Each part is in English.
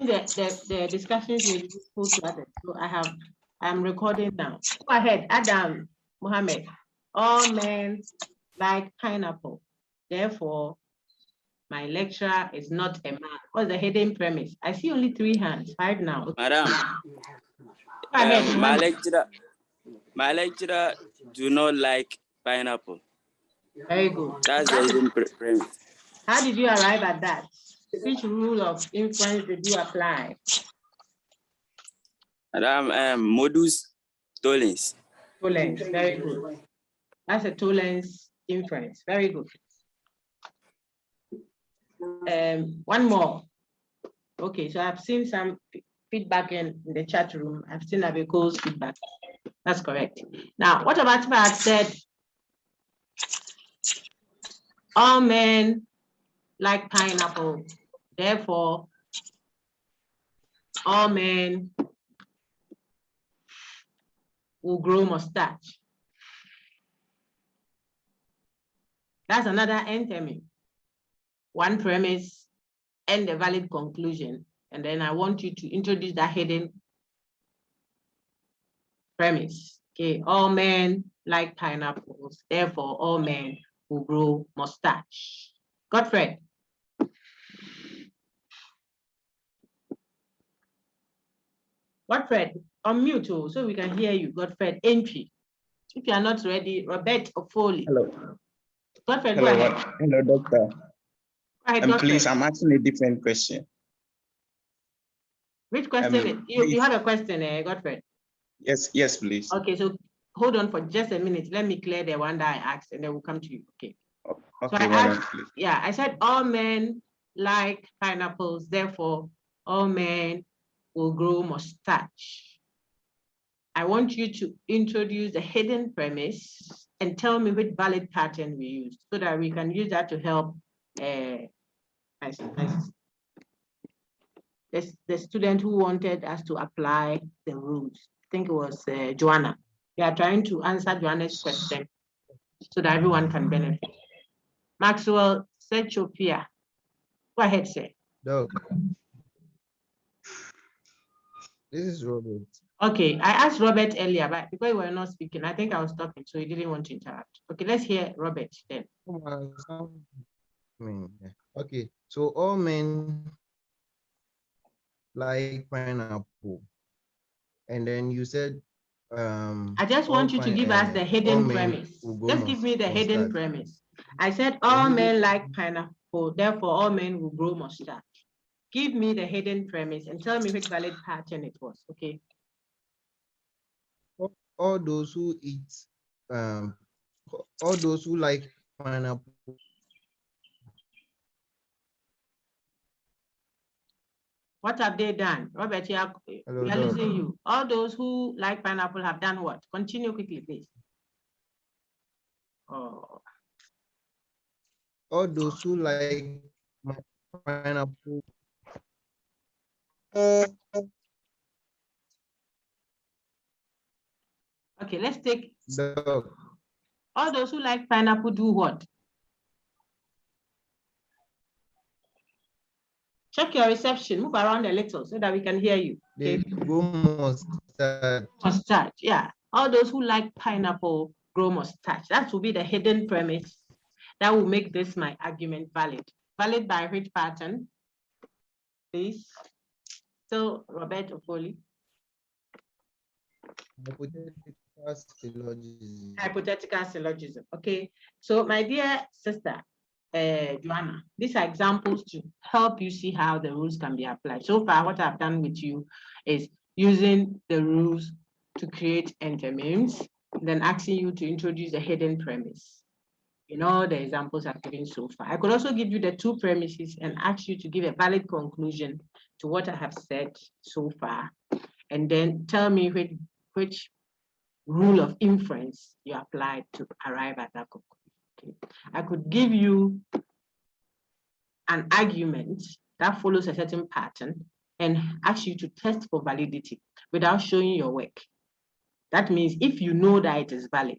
The discussions will be useful to others. So I'm recording now. Go ahead, Adam Mohammed. All men like pineapple. Therefore, my lecturer is not a man. What's the hidden premise? I see only 3 hands, 5 now. Madam, Go ahead, my lecturer do not like pineapple. Very good. That's the hidden premise. How did you arrive at that? Which rule of inference did you apply? Madam, modus tollens. Tollens, very good. That's a Tollens inference. Very good. One more. Okay, so I've seen some feedback in the chat room. I've seen Abeko's feedback. That's correct. Now, what about if I had said all men like pineapple, therefore all men will grow mustache? That's another entemy. One premise and a valid conclusion. And then I want you to introduce that hidden premise. Okay, all men like pineapples, therefore all men will grow mustache. Godfrey. Godfrey, unmute so we can hear you. Godfrey, entry. If you are not ready, Robert Ofoli. Hello. Godfrey, Hello, go ahead. hello, doctor. Go ahead, Please, I'm asking a different question. Which question? You have a question, Godfrey? Yes, please. Okay, so hold on for just a minute. Let me clear the one that I asked, and then we'll come to you. Okay. Okay, So I said all men like pineapples, therefore all men will grow mustache. I want you to introduce the hidden premise and tell me which valid pattern we used so that we can use that to help the student who wanted us to apply the rules. I think it was Joanna. We are trying to answer Joanna's question so that everyone can benefit. Maxwell Sechopia. Go ahead, sir. Doc. This is Robert. Okay, I asked Robert earlier, but because we were not speaking, I think I was talking, so he didn't want to interrupt. Okay, let's hear Robert then. Okay, so all men like pineapple. And then you said I just want you to give us the hidden premise. Just give me the hidden premise. I said all men like pineapple, therefore all men will grow mustache. Give me the hidden premise and tell me which valid pattern it was, okay? All those who eat, all those who like pineapple. What have they done? Robert, we are losing you. All those who like pineapple have done what? Continue quickly, please. Oh. All those who like pineapple. Okay, let's take all those who like pineapple do what? Check your reception, move around a little so that we can hear you. Okay? They grow mustache. Mustache, yeah. All those who like pineapple grow mustache. That will be the hidden premise that will make this my argument valid. Valid by which pattern? Please. So, Robert Ofoli. Hypothetical syllogism. Okay. So, my dear sister, Joanna, these are examples to help you see how the rules can be applied. So far, what I've done with you is using the rules to create entermemes, then asking you to introduce a hidden premise. In all the examples I've given so far. I could also give you the 2 premises and ask you to give a valid conclusion to what I have said so far, and then tell me which rule of inference you applied to arrive at that conclusion. Okay. I could give you an argument that follows a certain pattern and ask you to test for validity without showing your work. That means if you know that it is valid,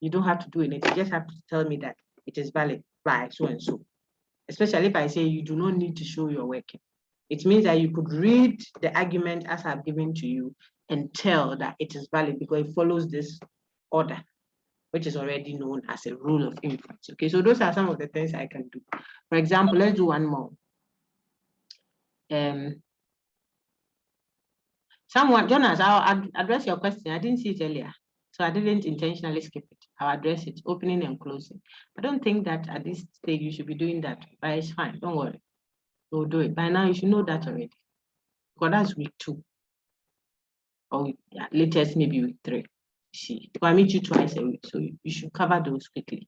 you don't have to do anything. You just have to tell me that it is valid by so and so. Especially if I say you do not need to show your work. It means that you could read the argument as I've given to you and tell that it is valid because it follows this order, which is already known as a rule of inference. Okay, so those are some of the things I can do. For example, let's do one more. Someone, Jonas, I'll address your question. I didn't see it earlier, so I didn't intentionally skip it. I'll address it, opening and closing. I don't think that at this stage you should be doing that, but it's fine. Don't worry. We'll do it. By now, you should know that already. Because that's week 2. Or yeah, latest, maybe week 3. See, so I meet you twice a week, so you should cover those quickly.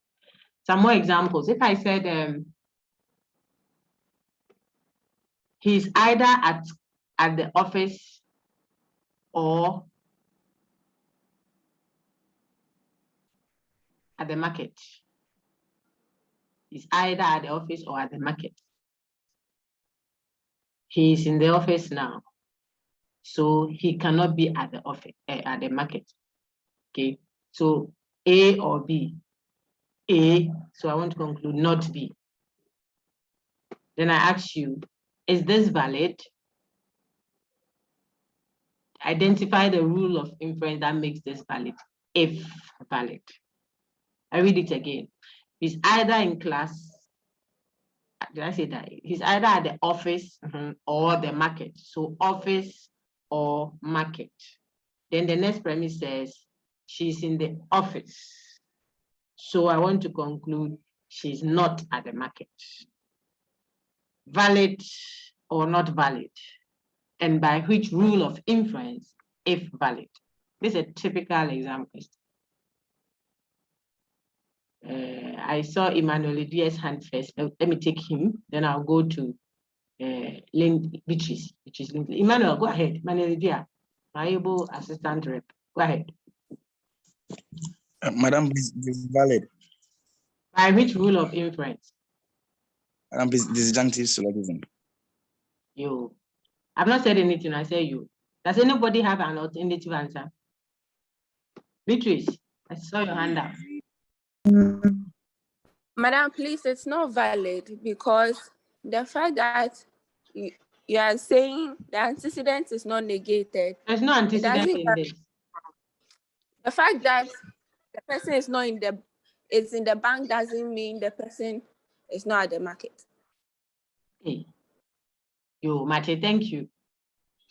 Some more examples. If I said he's either at the office or at the market. He's either at the office or at the market. He's in the office now, so he cannot be at the office at the market. Okay, so A or B. A, so I want to conclude not B. Then I ask you, is this valid? Identify the rule of inference that makes this valid, if valid. I read it again. He's either in class, did I say that? He's either at the office or the market. So office or market. Then the next premise says she's in the office. So I want to conclude she's not at the market. Valid or not valid? And by which rule of inference, if valid? This is a typical exam question. I saw Emmanuel Diaz hand first. Let me take him, then I'll go to Beatrice. Emmanuel, go ahead. Emmanuel Diaz, Viable Assistant Rep. Go ahead. Madam, this is valid. By which rule of inference? Madam, disjunctive syllogism. You. I've not said anything, I say you. Does anybody have an alternative answer? Beatrice, I saw your hand up. Madam, please, it's not valid because the fact that you are saying the antecedent is not negated. There's no antecedent in this. The fact that the person is not in the bank doesn't mean the person is not at the market. Hey. You, Mate, thank you.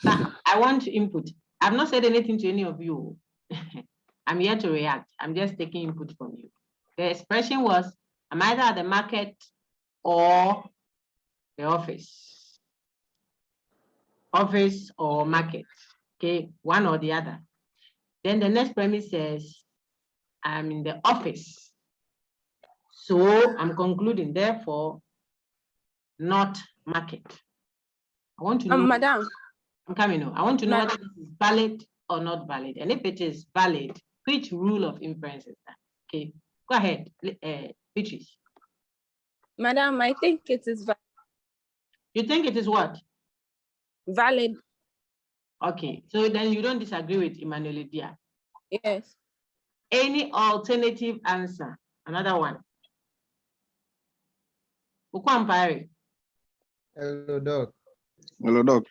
I want to input. I've not said anything to any of you. I'm here to react. I'm just taking input from you. The expression was, I'm either at the market or the office. Office or market. Okay, one or the other. Then the next premise says, I'm in the office. So I'm concluding, therefore, not market. I want to know. Madam. I'm coming now. I want to know whether this is valid or not valid. And if it is valid, which rule of inference is that? Okay, go ahead, Beatrice. Madam, I think it is valid. You think it is what? Valid. Okay, so then you don't disagree with Emmanuel Diaz? Yes. Any alternative answer? Another one. Ukwampare. Hello, Doc. Hello, Doc.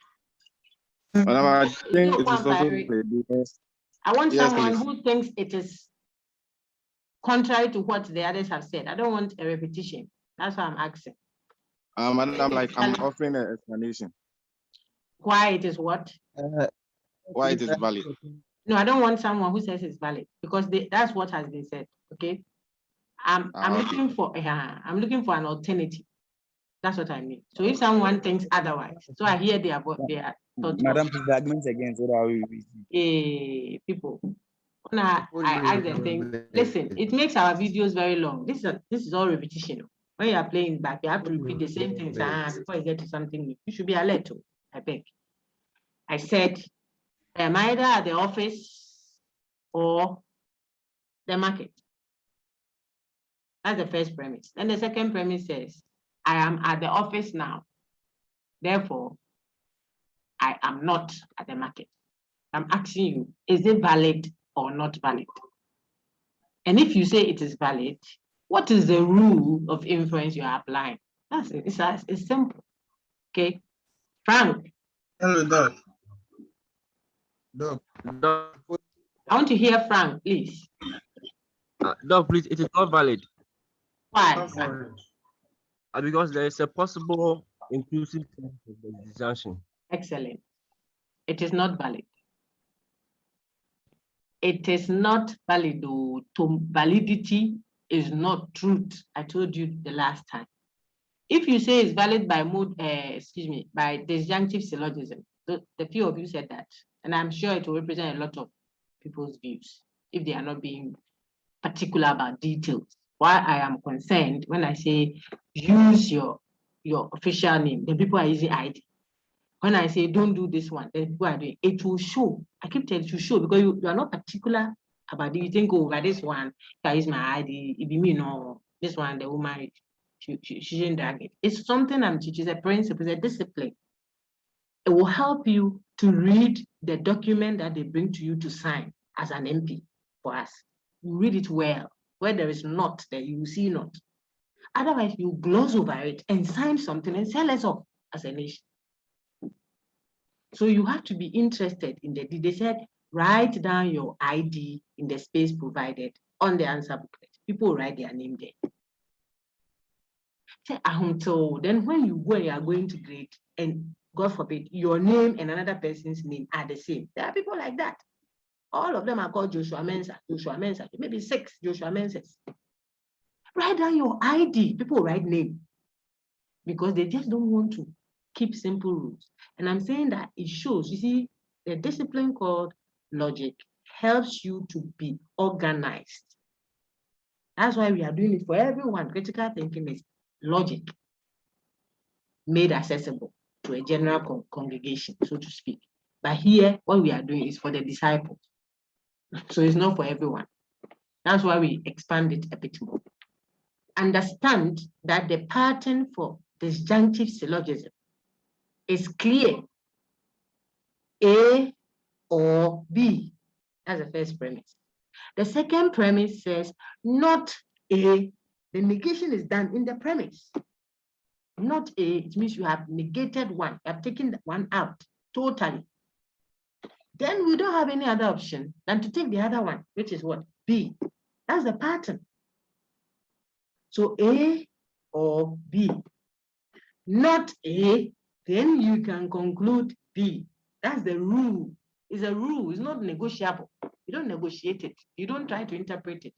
Madam, I think it is also because I want someone please. who thinks it is contrary to what the others have said. I don't want a repetition. That's why I'm asking. Madam, like I'm offering an explanation. Why it is what? Why it is valid. No, I don't want someone who says it's valid because that's what has been said. Okay. I'm looking for an alternative. That's what I mean. So if someone thinks otherwise, so I hear their thoughts. Madam, please the arguments again so that we people. When I ask them things, listen, it makes our videos very long. This is all repetition. When you are playing back, you have to repeat the same things before you get to something new. You should be alert to, I beg. I said, I'm either at the office or the market. That's the first premise. Then the second premise says, I am at the office now. Therefore, I am not at the market. I'm asking you, is it valid or not valid? And if you say it is valid, what is the rule of inference you are applying? That's it. It's simple. Okay. Frank, Hello, Doc. Doc, Doc, I want to hear Frank, please. Doc, please, it is not valid. Why? Because there is a possible inclusive sense of the disjunction. Excellent. It is not valid. It is not valid. To validity is not truth. I told you the last time. If you say it's valid by by disjunctive syllogism, the few of you said that, and I'm sure it will represent a lot of people's views if they are not being particular about details. Why I am concerned when I say use your official name, the people are using ID. When I say don't do this one, then people are doing it. Will show. I keep telling you, show, because you are not particular about it. You think, oh, by this one, if I use my ID, it be me, no, this one, the woman, she shouldn't drag it. It's something I'm teaching, it's a principle, it's a discipline. It will help you to read the document that they bring to you to sign as an MP for us. You read it well. Where there is not, there you will see not. Otherwise, you gloss over it and sign something and sell us off as a nation. So you have to be interested in the deed. They said, write down your ID in the space provided on the answer booklet. People write their name there. Say, then when you go and you are going to grade, and God forbid, your name and another person's name are the same. There are people like that. All of them are called Joshua Mensah, maybe 6 Joshua Mensahs. Write down your ID. People write name because they just don't want to keep simple rules. And I'm saying that it shows, you see, the discipline called logic helps you to be organized. That's why we are doing it for everyone. Critical thinking is logic made accessible to a general congregation, so to speak. But here, what we are doing is for the disciples. So it's not for everyone. That's why we expand it a bit more. Understand that the pattern for disjunctive syllogism is clear. A or B. That's the first premise. The second premise says not A. The negation is done in the premise. Not A, it means you have negated one. You have taken one out totally. Then we don't have any other option than to take the other one, which is what? B. That's the pattern. So A or B. Not A, then you can conclude B. That's the rule. It's a rule. It's not negotiable. You don't negotiate it. You don't try to interpret it.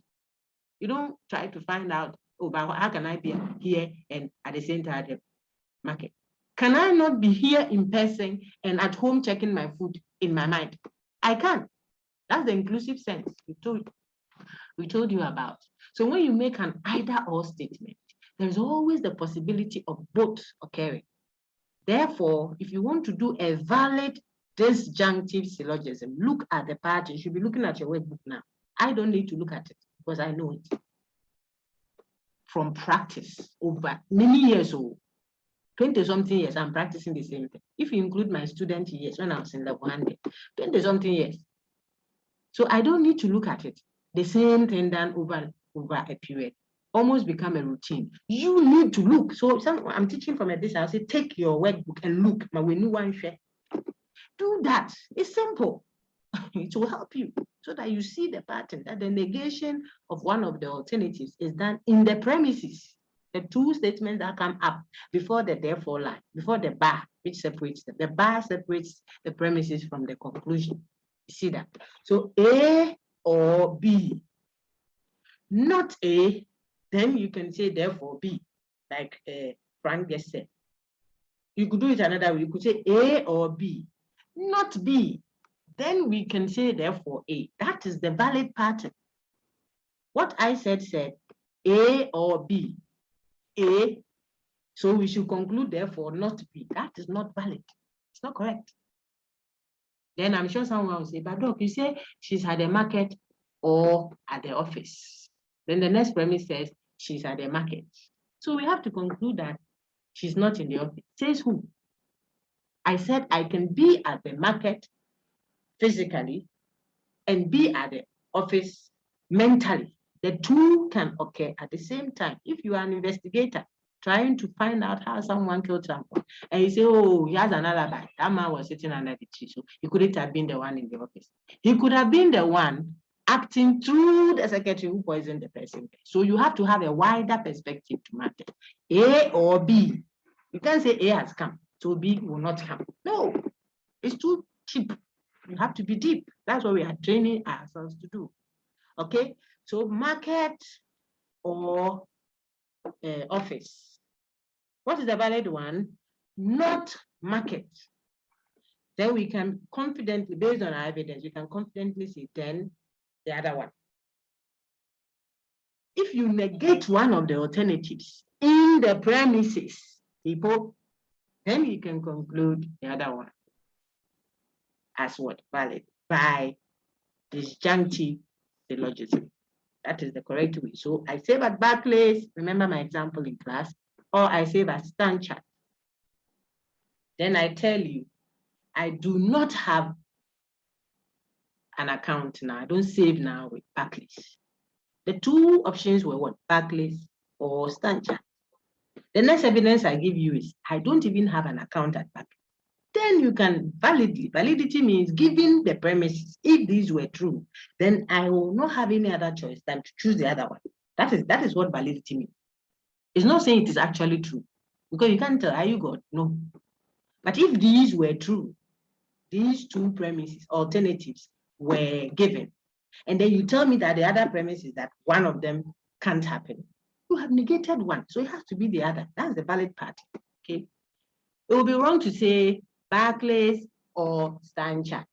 You don't try to find out, oh, but how can I be here and at the same time at the market? Can I not be here in person and at home checking my food in my mind? I can. That's the inclusive sense we told you about. So when you make an either or statement, there's always the possibility of both occurring. Therefore, if you want to do a valid disjunctive syllogism, look at the pattern. You should be looking at your workbook now. I don't need to look at it because I know it from practice over many years old. 20-something years, I'm practicing the same thing. If you include my student years when I was in level 100, 20-something years. So I don't need to look at it. The same thing done over a period, almost become a routine. You need to look. So I'm teaching from a distance. I'll say, take your workbook and look. Do that. It's simple. It will help you so that you see the pattern, that the negation of one of the alternatives is done in the premises. The two statements that come up before the therefore line, before the bar, which separates them. The bar separates the premises from the conclusion. You see that? So A or B. Not A, then you can say therefore B, like Frank just said. You could do it another way. You could say A or B, not B. Then we can say therefore A. That is the valid pattern. What I said A or B. A, so we should conclude therefore not B. That is not valid. It's not correct. Then I'm sure someone will say, but Doc, you say she's at the market or at the office. Then the next premise says she's at the market. So we have to conclude that she's not in the office. Says who? I said I can be at the market physically and be at the office mentally. The two can occur at the same time. If you are an investigator trying to find out how someone killed someone. And you say, oh, he has an alibi. That man was sitting under the tree, so he couldn't have been the one in the office. He could have been the one acting through the secretary who poisoned the person. So you have to have a wider perspective to matter. A or B. You can't say A has come, so B will not come. No, it's too cheap. You have to be deep. That's what we are training ourselves to do. Okay, so market or office. What is the valid one? Not market. Then we can confidently, based on our evidence, we can confidently say then the other one. If you negate one of the alternatives in the premises, people, then you can conclude the other one as what? Valid by disjunctive syllogism. That is the correct way. So I save at Barclays, remember my example in class, or I save at Stanchart. Then I tell you, I do not have an account now. I don't save now with Barclays. The two options were what? Barclays or Stanchart. The next evidence I give you is I don't even have an account at Barclays. Then you can validity means given the premises, if these were true, then I will not have any other choice than to choose the other one. That is what validity means. It's not saying it is actually true, because you can't tell, are you God? No. But if these were true, these two premises, alternatives were given, and then you tell me that the other premise is that one of them can't happen, you have negated one, so it has to be the other. That's the valid part, okay? It would be wrong to say Barclays or Stanchart.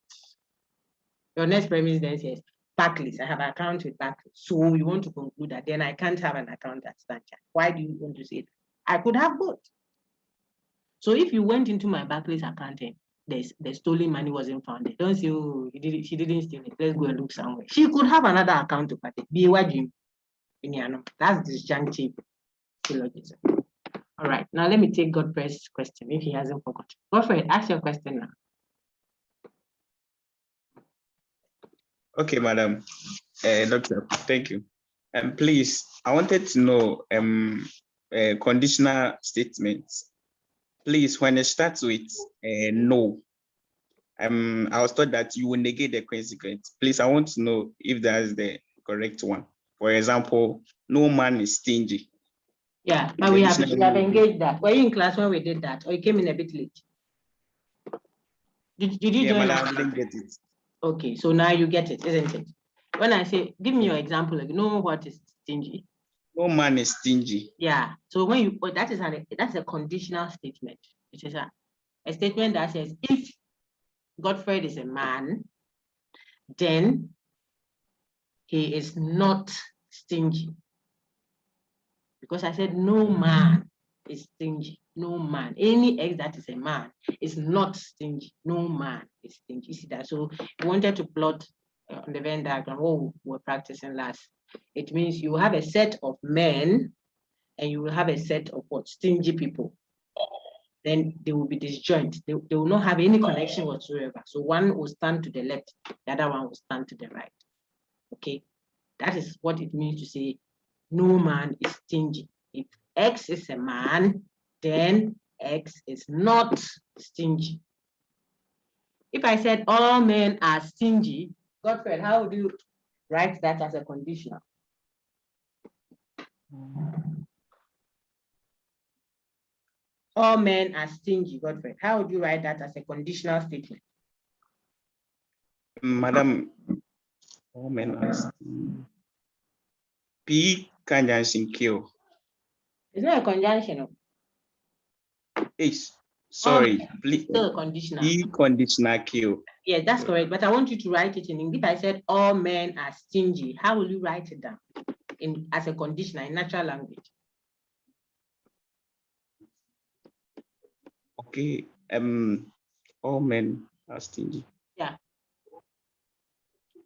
Your next premise then says Barclays, I have an account with Barclays. So you want to conclude that then I can't have an account at Stanchart. Why do you want to say that? I could have both. So if you went into my Barclays account and the stolen money wasn't found, don't say, oh, she didn't steal it. Let's go and look somewhere. She could have another account to put it. That's disjunctive syllogism. All right, now let me take Godfrey's question if he hasn't forgotten. Godfrey, ask your question now. Okay, madam. Doctor, thank you. And please, I wanted to know conditional statements. Please, when it starts with no, I was told that you will negate the consequence. Please, I want to know if that's the correct one. For example, no man is stingy. Yeah, but we have engaged that. Were you in class when we did that, or you came in a bit late? Did you join? I didn't get it. Okay, so now you get it, isn't it? When I say, give me your example, like, know what is stingy? No man is stingy. Yeah, so when you, that's a conditional statement. It is a statement that says, if Godfrey is a man, then he is not stingy. Because I said no man is stingy. No man. Any X that is a man is not stingy. No man is stingy. You see that? So we wanted to plot on the Venn diagram what we're practicing last. It means you have a set of men and you will have a set of what? Stingy people. Then they will be disjoint. They will not have any connection whatsoever. So one will stand to the left, the other one will stand to the right. Okay, that is what it means to say no man is stingy. If X is a man, then X is not stingy. If I said all men are stingy, Godfrey, how would you write that as a conditional? All men are stingy, Godfrey. How would you write that as a conditional statement? Madam, all men are stingy. P conjunction Q. It's not a conjunction. H. Sorry, please. Still a conditional. P conditional Q. Yeah, that's correct. But I want you to write it in English. If I said all men are stingy, how will you write it down as a conditional in natural language? Okay. All men are stingy. Yeah.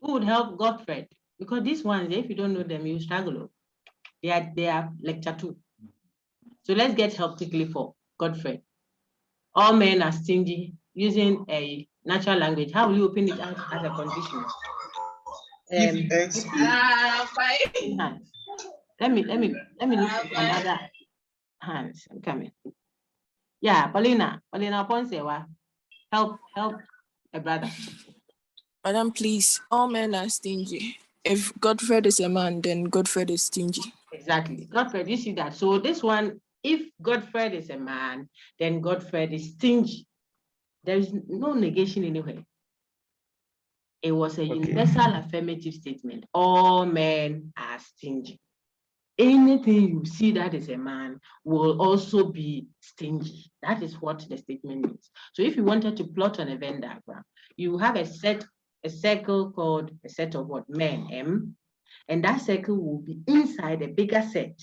Who would help Godfrey? Because these ones, if you don't know them, you struggle. They are lecture 2. So let's get help quickly for Godfrey. All men are stingy using a natural language. How will you open it out as a condition? Let me look for another hands. I'm coming. Yeah, Paulina Ponsewa, help a brother. Madam, please, all men are stingy. If Godfred is a man, then Godfred is stingy. Exactly. Godfred, you see that. So this one, if Godfred is a man, then Godfred is stingy. There is no negation anywhere. It was a universal affirmative statement. All men are stingy. Anything you see that is a man will also be stingy. That is what the statement means. So if you wanted to plot on a Venn diagram, you have a circle called a set of what? Men, M, and that circle will be inside a bigger set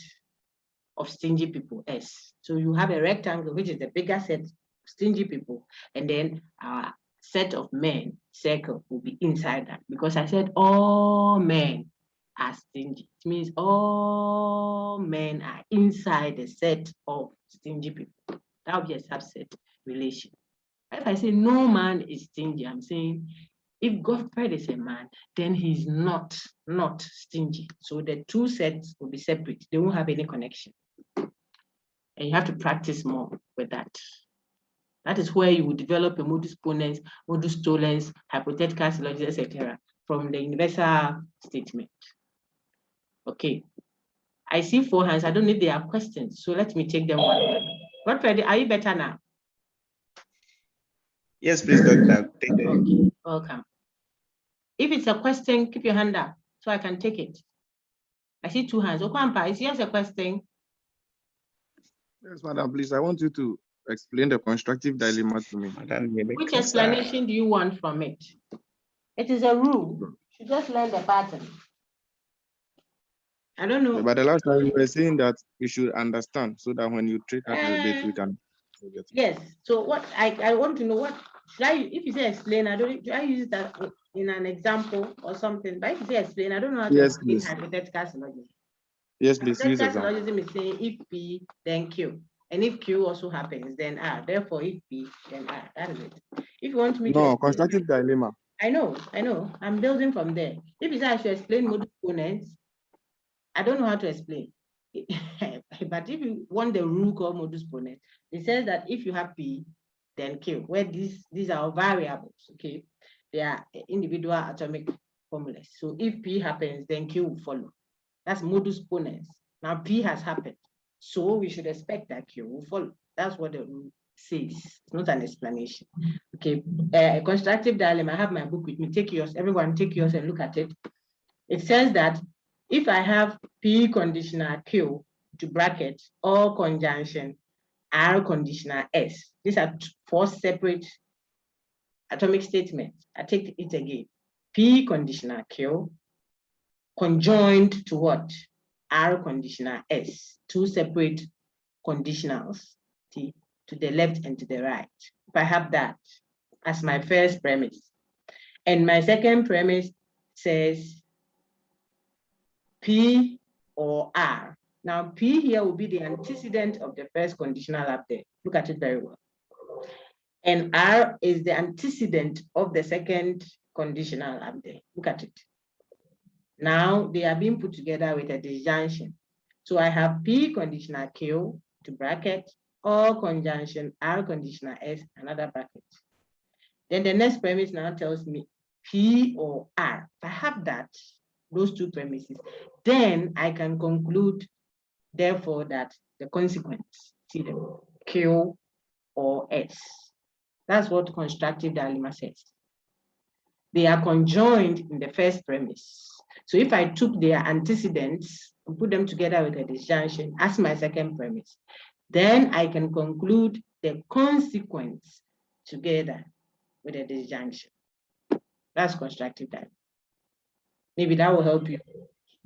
of stingy people, S. So you have a rectangle, which is the bigger set of stingy people, and then our set of men, circle, will be inside that, because I said all men are stingy. It means all men are inside the set of stingy people. That would be a subset relation. If I say no man is stingy, I'm saying if Godfred is a man, then he's not stingy. So the two sets will be separate. They won't have any connection. And you have to practice more with that. That is where you will develop a modus ponens, modus tollens, hypothetical syllogism, etc. from the universal statement. Okay. I see 4 hands. I don't know if they have questions. So let me take them one by one. Godfred, are you better now? Yes, please, Doctor. Okay, welcome. If it's a question, keep your hand up so I can take it. I see 2 hands. Okwampa, is yours a question? Yes, madam, please. I want you to explain the constructive dilemma to me. Which explanation do you want from it? It is a rule. You just learn the pattern. I don't know. But the last time you were saying that we should understand so that when you treat us a bit, we can. Yes. So what I want to know, what should I, if you say explain, do I use that in an example or something? But if you say explain, I don't know how to explain hypothetical syllogism. Yes, please use example. Syllogism is saying if P, then Q. And if Q also happens, then R. Therefore, if P, then R. That is it. If you want me to explain, constructive dilemma. I know. I'm building from there. If you say I should explain modus ponens, I don't know how to explain. But if you want the rule called modus ponens, it says that if you have P, then Q, where these are variables, okay? They are individual atomic formulas. So if P happens, then Q will follow. That's modus ponens. Now P has happened. So we should expect that Q will follow. That's what the rule says. It's not an explanation. Okay. Constructive dilemma. I have my book with me. Take yours. Everyone take yours and look at it. It says that if I have P conditional Q to bracket or conjunction R conditional S, these are 4 separate atomic statements. I take it again. P conditional Q conjoined to what? R conditional S, 2 separate conditionals, to the left and to the right. If I have that as my first premise, and my second premise says P or R. Now P here will be the antecedent of the first conditional up there. Look at it very well. And R is the antecedent of the second conditional up there. Look at it. Now they are being put together with a disjunction. So I have P conditional Q to bracket or conjunction R conditional S, another bracket. Then the next premise now tells me P or R. If I have that, those 2 premises, then I can conclude, therefore, that the consequence, see the Q or S. That's what constructive dilemma says. They are conjoined in the first premise. So if I took their antecedents and put them together with a disjunction as my second premise, then I can conclude the consequence together with a disjunction. That's constructive dilemma. Maybe that will help you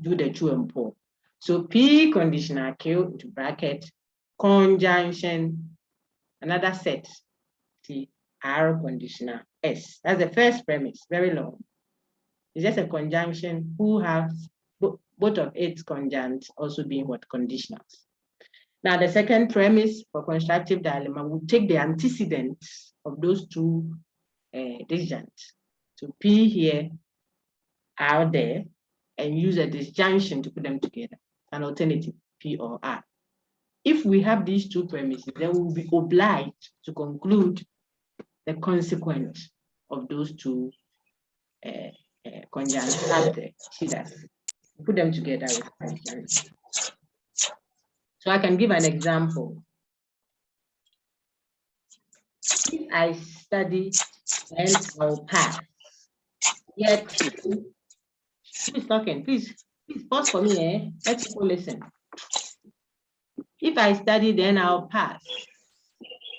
do the true and poor. So P conditional Q into bracket, conjunction, another set, T, R conditional S. That's the first premise, very long. It's just a conjunction who has both of its conjuncts also being what? Conditionals. Now the second premise for constructive dilemma will take the antecedents of those 2 disjuncts. So P here, R there, and use a disjunction to put them together, an alternative, P or R. If we have these two premises, then we will be obliged to conclude the consequence of those two conjunctions. See that? Put them together with conjunction. So I can give an example. If I study, then I'll pass. Yet, who is talking? Please pause for me. Let people listen. If I study, then I'll pass.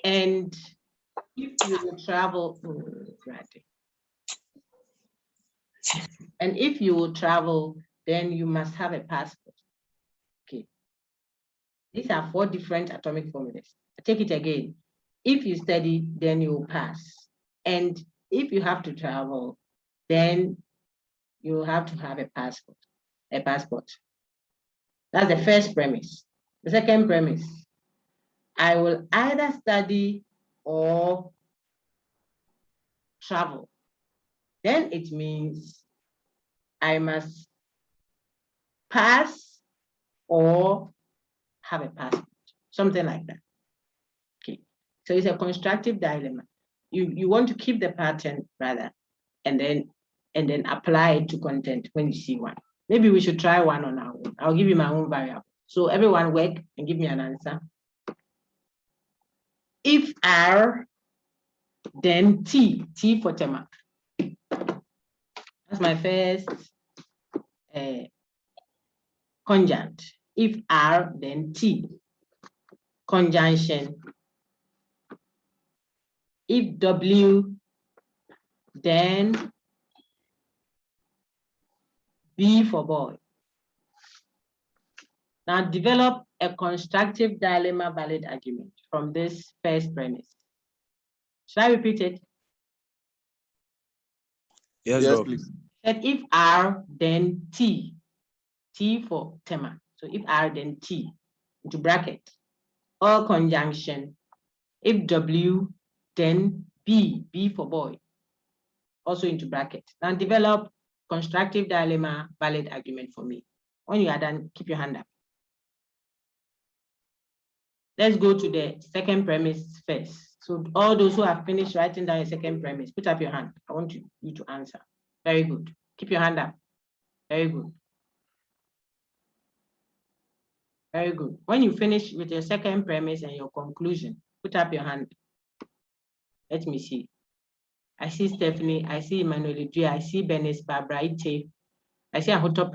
And if you will travel, and if you will travel, then you must have a passport. Okay. These are 4 different atomic formulas. I take it again. If you study, then you will pass. And if you have to travel, then you have to have a passport. That's the first premise. The second premise, I will either study or travel. Then it means I must pass or have a passport, something like that. Okay, so it's a constructive dilemma. You want to keep the pattern rather, and then apply it to content when you see one. Maybe we should try one on our own. I'll give you my own variable. So everyone work and give me an answer. If R, then T for tema. That's my first conjunct. If R, then T. Conjunction. If W, then B for boy. Now develop a constructive dilemma valid argument from this first premise. Should I repeat it? Yes, please. That if R, then T. T for tema. So if R, then T into bracket. Or conjunction. If W, then B. B for boy. Also into bracket. Now develop constructive dilemma valid argument for me. When you are done, keep your hand up. Let's go to the second premise first. So all those who have finished writing down a second premise, put up your hand. I want you to answer. Very good. Keep your hand up. Very good. Very good. When you finish with your second premise and your conclusion, put up your hand. Let me see. I see Stephanie. I see Emmanuel Dre. I see Benis, Barbara Ite. I see Ahoto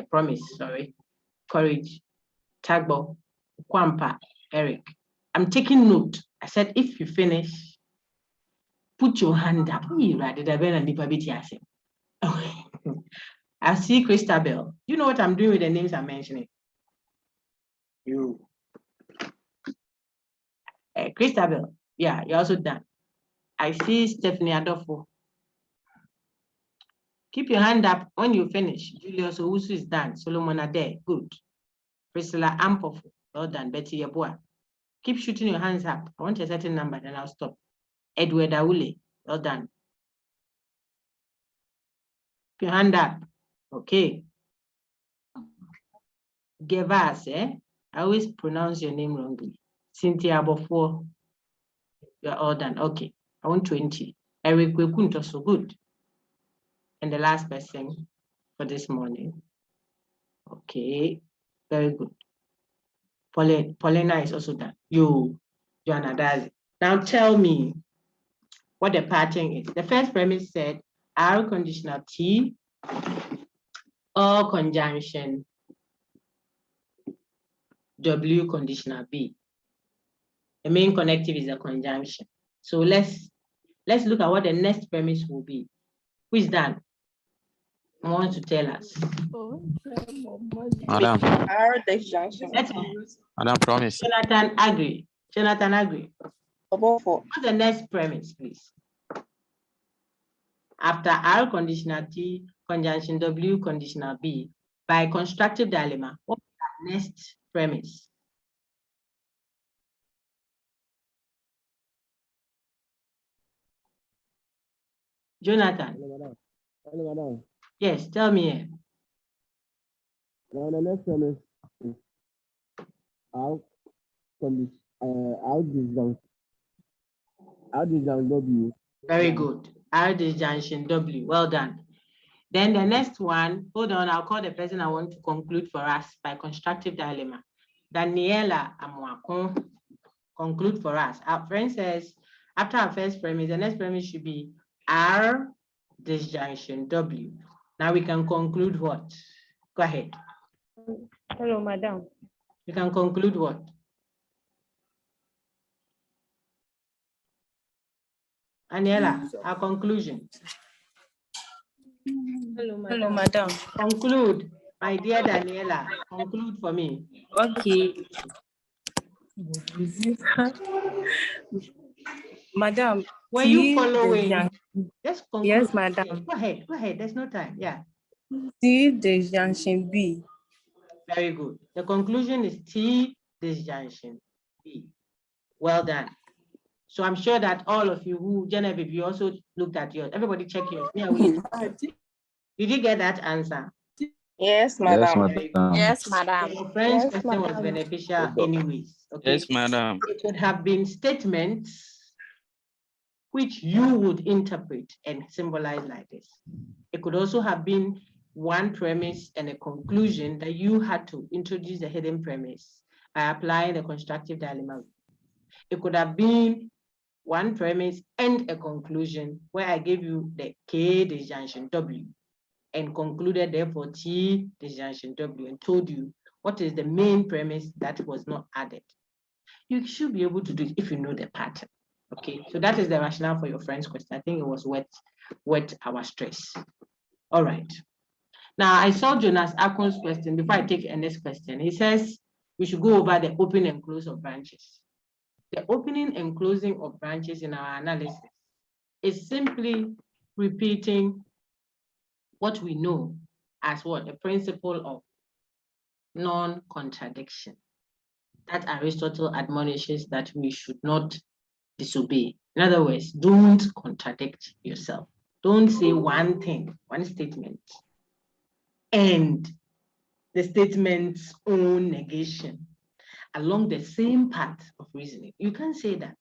promise. Sorry. Courage. Tagbo. Kwampa. Eric. I'm taking note. I said, if you finish, put your hand up. I see Christabel. You know what I'm doing with the names I'm mentioning? You. Christabel. Yeah, you're also done. I see Stephanie Adolfo. Keep your hand up when you finish. Julius Owusu is done. Solomon Ade. Good. Priscilla Ampofu. Well done. Betty Yabua. Keep shooting your hands up. I want a certain number, then I'll stop. Edward Aule. Well done. Keep your hand up. Okay. Gevas, I always pronounce your name wrongly. Cynthia Bofo. You're all done. Okay. I want 20. Eric Wekunto, so good. And the last person for this morning. Okay. Very good. Paulina is also done. Joanna does it. Now tell me what the pattern is. The first premise said R conditional T or conjunction W conditional B. The main connective is a conjunction. So let's look at what the next premise will be. Who is done? I want to tell us. Madam. Madam, promise. Jonathan agree. Jonathan agree. What's the next premise, please? After R conditional T conjunction W conditional B by constructive dilemma, what is the next premise? Jonathan. Hello, madam. Yes, tell me. Now the next premise is R W. Very good. R disjunction W. Well done. Then the next one, hold on, I'll call the person I want to conclude for us by constructive dilemma. Daniela Amwakon, conclude for us. Our friend says, after our first premise, the next premise should be R disjunction W. Now we can conclude what? Go ahead. Hello, madam. You can conclude what? Daniela, our conclusion. Hello, madam. Conclude, my dear Daniela, conclude for me. Okay. Madam, Were you T following? Just conclude. Yes, madam. Go ahead, there's no time. Yeah. T disjunction B. Very good. The conclusion is T disjunction B. Well done. So I'm sure that all of you who, Genevieve, you also looked at yours. Everybody check yours. Yeah, did you get that answer? Yes, madam. Yes, madam. Your friend's Yes, question was madam. beneficial anyways. Okay. Yes, madam. It could have been statements which you would interpret and symbolize like this. It could also have been one premise and a conclusion that you had to introduce a hidden premise by applying the constructive dilemma. It could have been one premise and a conclusion where I gave you the K disjunction W and concluded therefore T disjunction W and told you what is the main premise that was not added. You should be able to do it if you know the pattern. Okay, so that is the rationale for your friend's question. I think it was worth our stress. All right. Now I saw Jonas Akon's question before I take the next question. He says we should go over the open and close of branches. The opening and closing of branches in our analysis is simply repeating what we know as what? The principle of non-contradiction that Aristotle admonishes that we should not disobey. In other words, don't contradict yourself. Don't say one thing, one statement, and the statement's own negation along the same path of reasoning. You can't say that.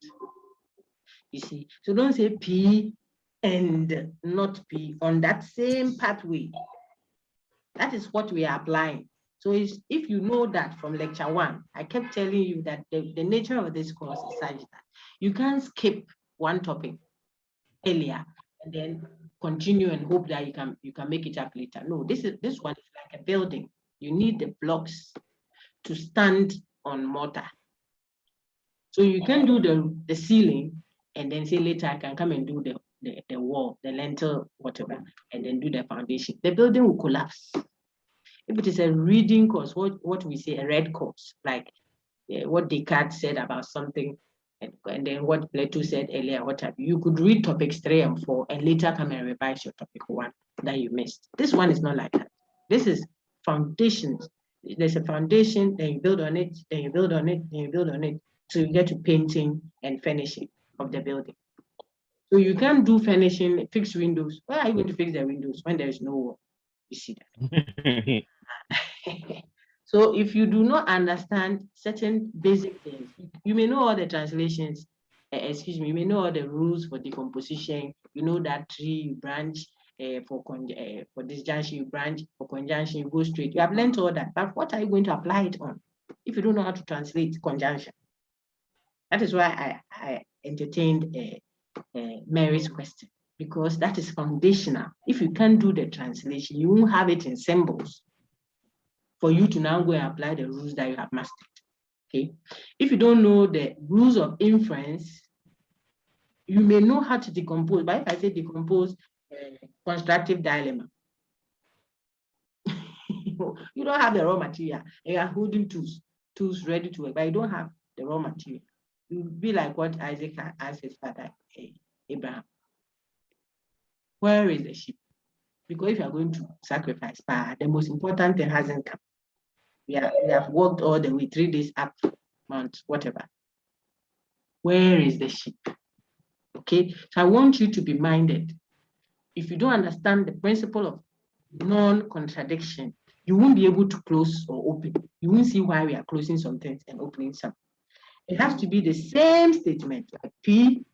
You see, so don't say P and not P on that same pathway. That is what we are applying. So if you know that from lecture 1, I kept telling you that the nature of this course is such that you can't skip one topic earlier and then continue and hope that you can make it up later. No, this one is like a building. You need the blocks to stand on mortar. So you can do the ceiling and then say later I can come and do the wall, the lintel, whatever, and then do the foundation. The building will collapse. If it is a reading course, what we say, a read course, like what Descartes said about something, and then what Plato said earlier, what have you could read topics 3 and 4 and later come and revise your topic 1 that you missed. This one is not like that. This is foundations. There's a foundation, then you build on it, then you build on it, then you build on it, so you get to painting and finishing of the building. So you can't do finishing, fix windows. Why are you going to fix the windows when there is no wall? You see that. So if you do not understand certain basic things, you may know all the translations, you may know all the rules for decomposition, you know that tree you branch, for disjunction you branch, for conjunction you go straight. You have learned all that, but what are you going to apply it on if you don't know how to translate conjunction? That is why I entertained Mary's question, because that is foundational. If you can't do the translation, you won't have it in symbols for you to now go and apply the rules that you have mastered. Okay. If you don't know the rules of inference, you may know how to decompose. But if I say decompose constructive dilemma, you don't have the raw material. You are holding tools ready to work, but you don't have the raw material. You'll be like what Isaac asked his father, Abraham. Where is the sheep? Because if you are going to sacrifice, the most important thing hasn't come. We have walked all the way 3 days up Mount, whatever. Where is the sheep? Okay, so I want you to be minded. If you don't understand the principle of non-contradiction, you won't be able to close or open. You won't see why we are closing some things and opening some. It has to be the same statement, like P.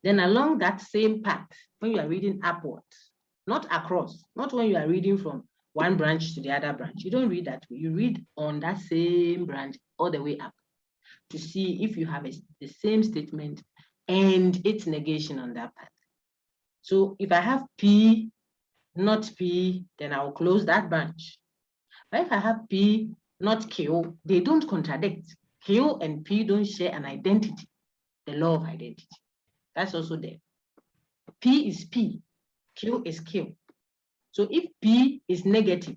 Then along that same path, when you are reading upwards, not across, not when you are reading from one branch to the other branch. You don't read that way. You read on that same branch all the way up to see if you have the same statement and its negation on that path. So if I have P, not P, then I will close that branch. But if I have P, not Q, they don't contradict. Q and P don't share an identity, the law of identity. That's also there. P is P, Q is Q. So if P is negative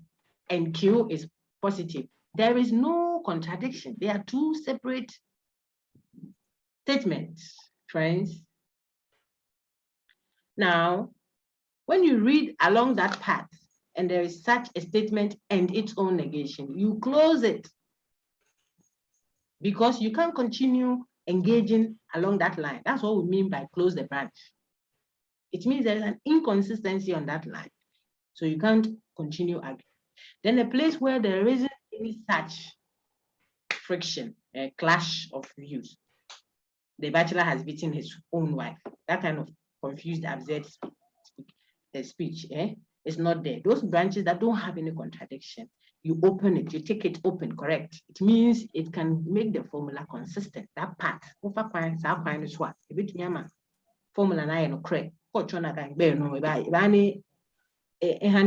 and Q is positive, there is no contradiction. They are two separate statements, friends. Now, when you read along that path and there is such a statement and its own negation, you close it because you can't continue engaging along that line. That's what we mean by close the branch. It means there is an inconsistency on that line. So you can't continue arguing. Then a place where there isn't any such friction, a clash of views. The bachelor has beaten his own wife. That kind of confused, absurd speech, is not there. Those branches that don't have any contradiction, you open it, you take it open, correct? It means it can make the formula consistent. That part, formula na no correct.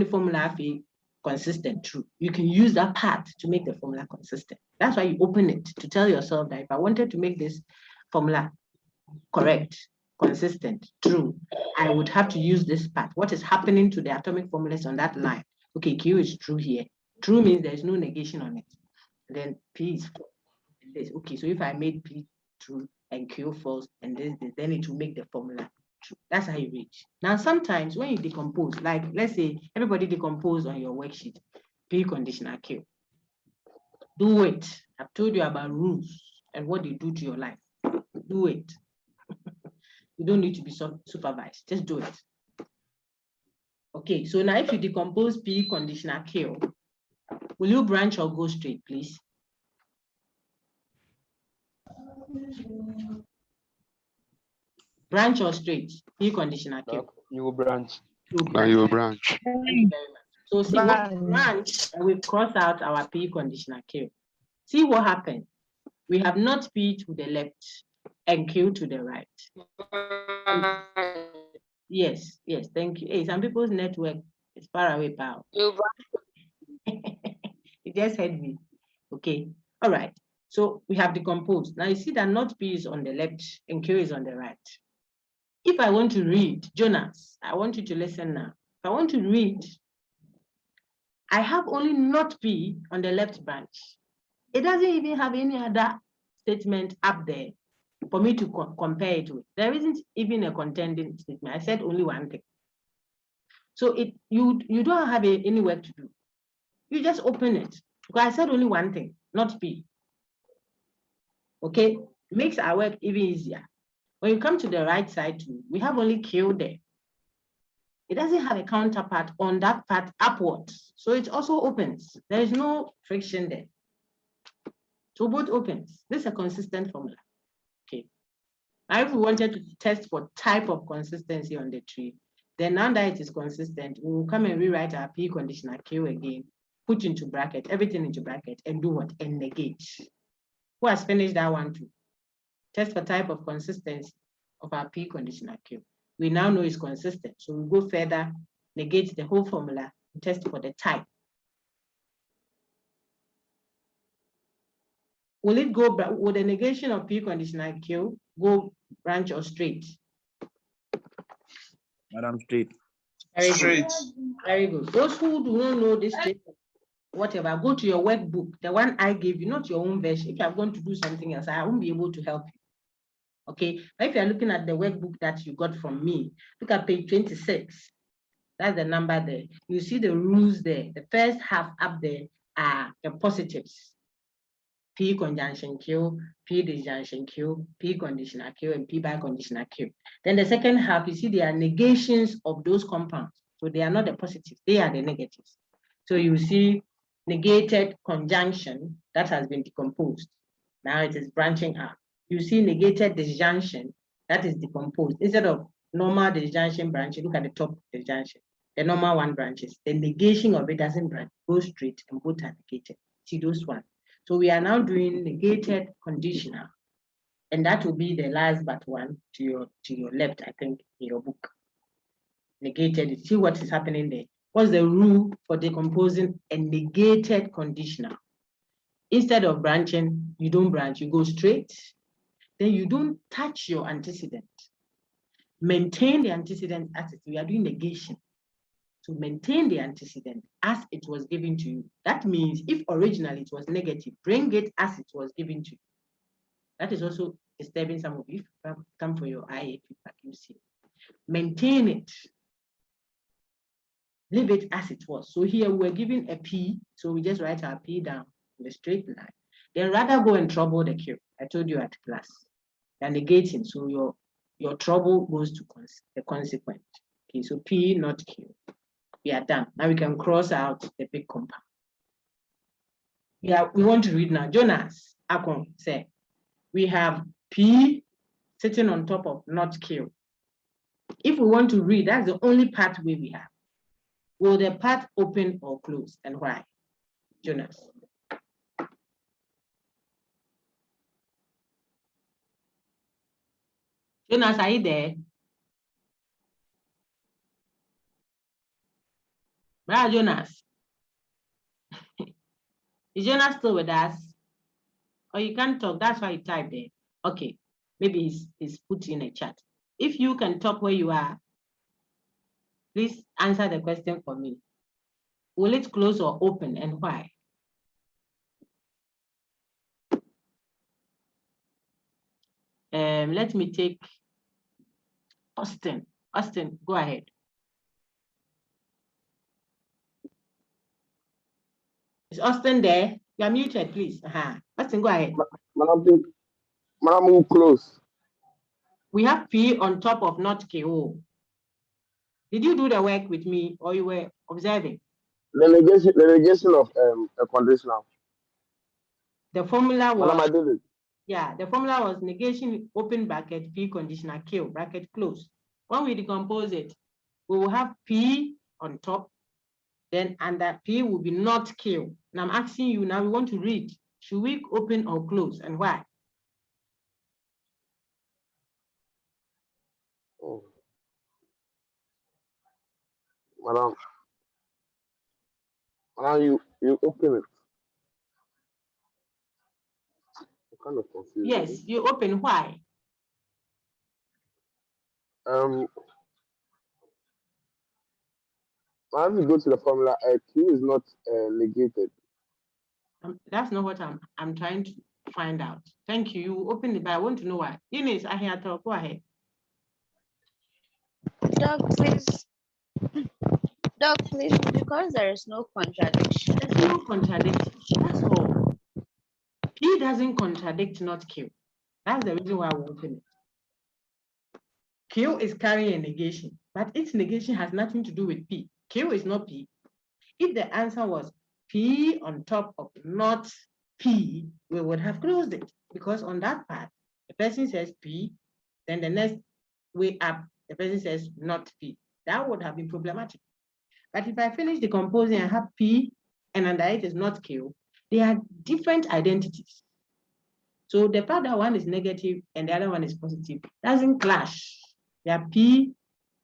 Formula consistent, true. You can use that part to make the formula consistent. That's why you open it to tell yourself that if I wanted to make this formula correct, consistent, true, I would have to use this part. What is happening to the atomic formulas on that line? Okay, Q is true here. True means there's no negation on it. Then P is false. Okay, so if I made P true and Q false, and then it will make the formula true. That's how you read. Now, sometimes when you decompose, like let's say everybody decompose on your worksheet, P conditional Q. Do it. I've told you about rules and what they do to your life. Do it. You don't need to be supervised. Just do it. Okay, so now if you decompose P conditional Q, will you branch or go straight, please? Branch or straight? P conditional Q. You will branch. You will branch. Thank you very much. So see what branch, and we cross out our P conditional Q. See what happened. We have not P to the left and Q to the right. Yes, thank you. Hey, some people's network is far away, pal. You just heard me. Okay, all right. So we have decomposed. Now you see that not P is on the left and Q is on the right. If I want to read, Jonas, I want you to listen now. If I want to read, I have only not P on the left branch. It doesn't even have any other statement up there for me to compare it with. There isn't even a contending statement. I said only one thing. So you don't have any work to do. You just open it. Because I said only one thing, not P. Okay, it makes our work even easier. When you come to the right side too, we have only Q there. It doesn't have a counterpart on that part upwards. So it also opens. There is no friction there. So both opens. This is a consistent formula. Okay. Now if we wanted to test for type of consistency on the tree, then now that it is consistent, we will come and rewrite our P conditional Q again, put into bracket, everything into bracket, and do what? And negate. Who has finished that one too? Test for type of consistency of our P conditional Q. We now know it's consistent. So we go further, negate the whole formula, and test for the type. Will it go, with the negation of P conditional Q, go branch or straight? Madam, straight. Very straight. Good. Very good. Those who do not know this statement, whatever, go to your workbook, the one I gave you, not your own version. If you are going to do something else, I won't be able to help you. Okay, but if you're looking at the workbook that you got from me, look at page 26. That's the number there. You see the rules there. The first half up there are the positives. P conjunction Q, P disjunction Q, P conditional Q, and P biconditional Q. Then the second half, you see they are negations of those compounds. So they are not the positives, they are the negatives. So you see negated conjunction that has been decomposed. Now it is branching out. You see negated disjunction, that is decomposed. Instead of normal disjunction branching, look at the top disjunction. The normal one branches. The negation of it doesn't branch, goes straight, and both are negated. See those ones. So we are now doing negated conditional. And that will be the last but one to your left, I think, in your book. Negated. See what is happening there. What's the rule for decomposing a negated conditional? Instead of branching, you don't branch, you go straight. Then you don't touch your antecedent. Maintain the antecedent as it. We are doing negation. To maintain the antecedent as it was given to you. That means if originally it was negative, bring it as it was given to you. That is also disturbing some of you. Come for your IA feedback, you see. Maintain it. Leave it as it was. So here we're given a P, so we just write our P down in the straight line. Then rather go and trouble the Q. I told you at class. They're negating, so your trouble goes to the consequent. Okay, so P, not Q. We are done. Now we can cross out the big compound. Yeah, we want to read now. Jonas Akon say, we have P sitting on top of not Q. If we want to read, that's the only pathway we have. Will the path open or close, and why? Jonas. Jonas, are you there? Where Jonas? Is Jonas still with us? Or you can't talk, that's why you type there. Okay, maybe he's put in a chat. If you can talk where you are, please answer the question for me. Will it close or open, and why? Let me take Austin. Austin, go ahead. Is Austin there? You are muted, please. Austin, go ahead. Madam, move close. We have P on top of not KO. Did you do the work with me, or you were observing? The negation of a conditional. The formula was. Madam, I did it. Yeah, the formula was negation open bracket P conditional Q bracket close. When we decompose it, we will have P on top, then under P will be not Q. And I'm asking you now, we want to read. Should we open or close, and why? Oh. Madam, you open it. I'm kind of confused. Yes, you open. Why? When you go to the formula, Q is not negated. That's not what I'm trying to find out. Thank you. You open it, but I want to know why. Eunice, I hear talk. Go ahead. Doc, please, because there is no contradiction. There's no contradiction. That's all. P doesn't contradict not Q. That's the reason why we open it. Q is carrying a negation, but its negation has nothing to do with P. Q is not P. If the answer was P on top of not P, we would have closed it, because on that part, the person says P, then the next way up, the person says not P. That would have been problematic. But if I finish decomposing and have P and under it is not Q, they are different identities. So the part that one is negative and the other one is positive doesn't clash. They are P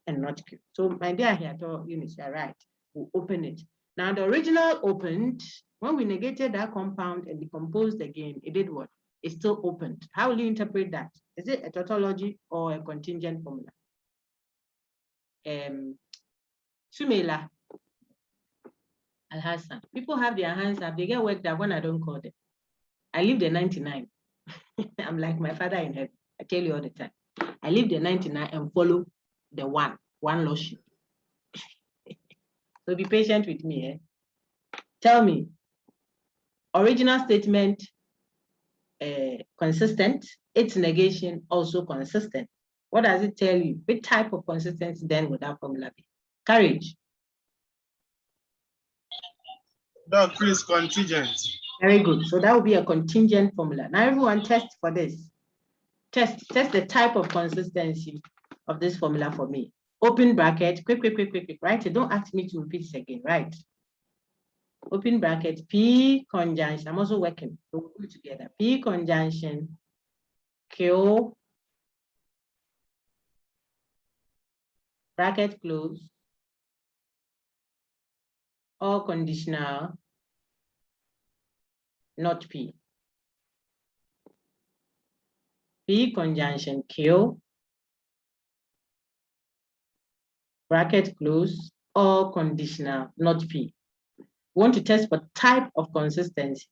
and not Q. So my dear here, Eunice, you're right. We'll open it. Now the original opened, when we negated that compound and decomposed again, it did what? It still opened. How will you interpret that? Is it a tautology or a contingent formula? Sumela Al-Hassan. People have their hands up, they get worked up when I don't call them. I leave the 99. I'm like my father in heaven. I tell you all the time. I leave the 99 and follow the one lost sheep. So be patient with me. Tell me, original statement consistent, its negation also consistent. What does it tell you? What type of consistency then would that formula be? Courage. Doc, please, contingent. Very good. So that will be a contingent formula. Now everyone test for this. Test the type of consistency of this formula for me. Open bracket, quick, right? Don't ask me to repeat this again, right? Open bracket, P conjunction. I'm also working. So we'll put together. P conjunction, Q, bracket close, or conditional, not P. P conjunction Q, bracket close, or conditional, not P. We want to test for type of consistency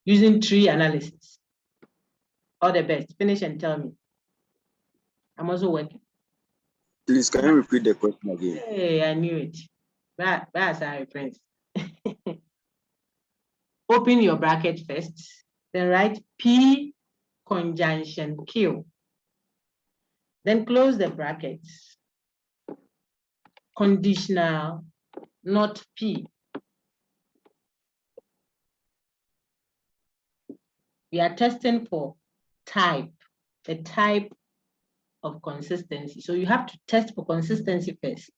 using tree analysis. All the best. Finish and tell me. I'm also working. Please, can you repeat the question again? Hey, I knew it. That's our reference. Open your bracket first, then write P conjunction Q. Then close the brackets. Conditional, not P. We are testing for type, the type of consistency. So you have to test for consistency first.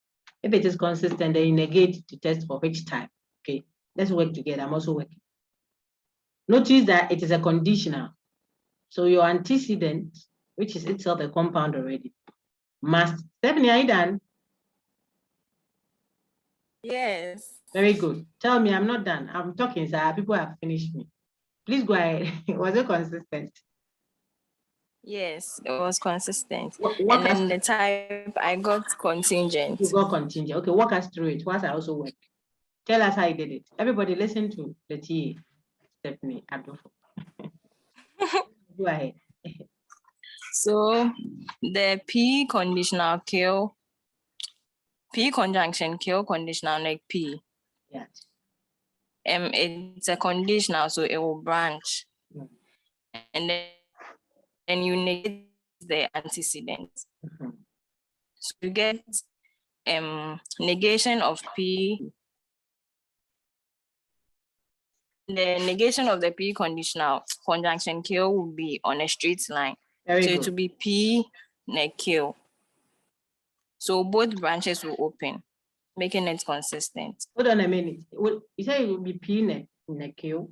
If it is consistent, then you negate to test for which type. Okay, let's work together. I'm also working. Notice that it is a conditional. So your antecedent, which is itself a compound already, must. Stephanie, are you done? Yes. Very good. Tell me, I'm not done. I'm talking, sir. People have finished me. Please go ahead. Was it consistent? Yes, it was consistent. What And then the type, I got contingent. You got contingent. Okay, walk us through it. Once I also work. Tell us how you did it. Everybody listen to the TA, Stephanie Adolfo. Go ahead. So the P conditional Q, P conjunction Q conditional like P. Yeah. It's a conditional, so it will branch. And then you negate the antecedent. So you get negation of P. The negation of the P conditional conjunction Q will be on a straight line. Very so good. it will be P ne Q. So both branches will open, making it consistent. Hold on a minute. You say it will be P ne Q.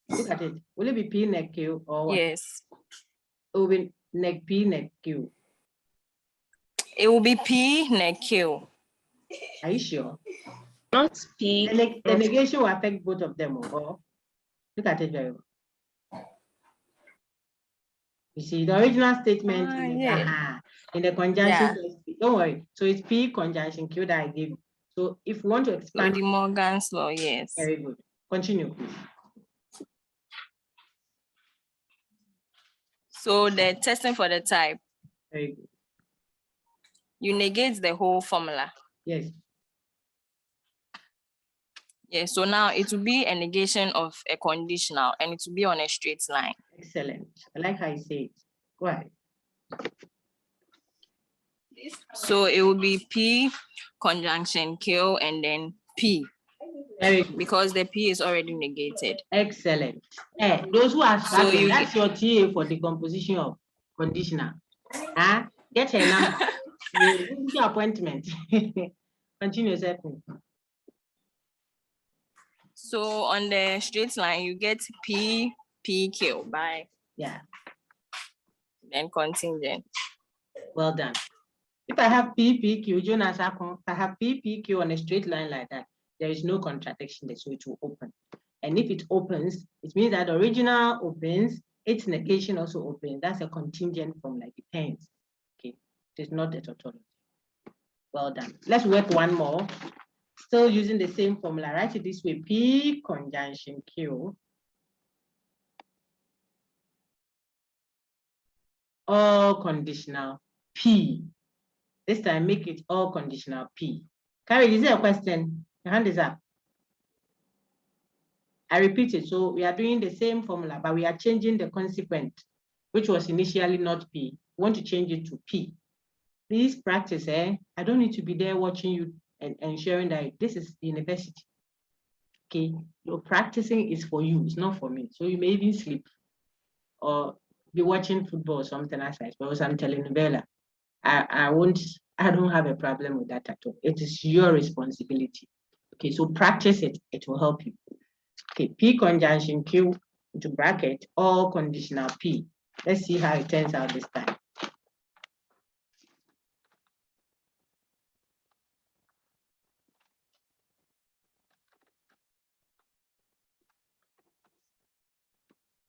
Look at it. Will it be P ne Q or what? Yes. It will be ne P ne Q. It will be P ne Q. Are you sure? Not P. The negation will affect both of them. Or look at it very well. You see, the original statement in the conjunction. Yeah. Don't worry. So it's P conjunction Q that I gave you. So if you want to expand. So the Morgan's law, yes. Very good. Continue, please. So the testing for the type. Very good. You negate the whole formula. Yes. Yes, so now it will be a negation of a conditional and it will be on a straight line. Excellent. I like how you say it. Go ahead. So it will be P conjunction Q and then P. Because the P is already negated. Excellent. Those who are struggling, So that's your TA for the composition of conditional. Get her number. Your appointment. Continue, second. So on the straight line, you get P, PQ by. Yeah. Then contingent. Well done. If I have P, PQ, Jonas, if I have P, PQ on a straight line like that, there is no contradiction there, so it will open. And if it opens, it means that the original opens, its negation also opens. That's a contingent from like depends. Okay, it is not a tautology. Well done. Let's work one more. Still using the same formula. Write it this way: P conjunction Q. All conditional P. This time make it all conditional P. Carrie, is there a question? Your hand is up. I repeat it. So we are doing the same formula, but we are changing the consequent, which was initially not P. We want to change it to P. Please practice. I don't need to be there watching you and ensuring that this is university. Okay, your practicing is for you, it's not for me. So you may even sleep or be watching football or something as I suppose I'm telling Bella. I don't have a problem with that at all. It is your responsibility. Okay, so practice it, it will help you. Okay, P conjunction Q into bracket or conditional P. Let's see how it turns out this time.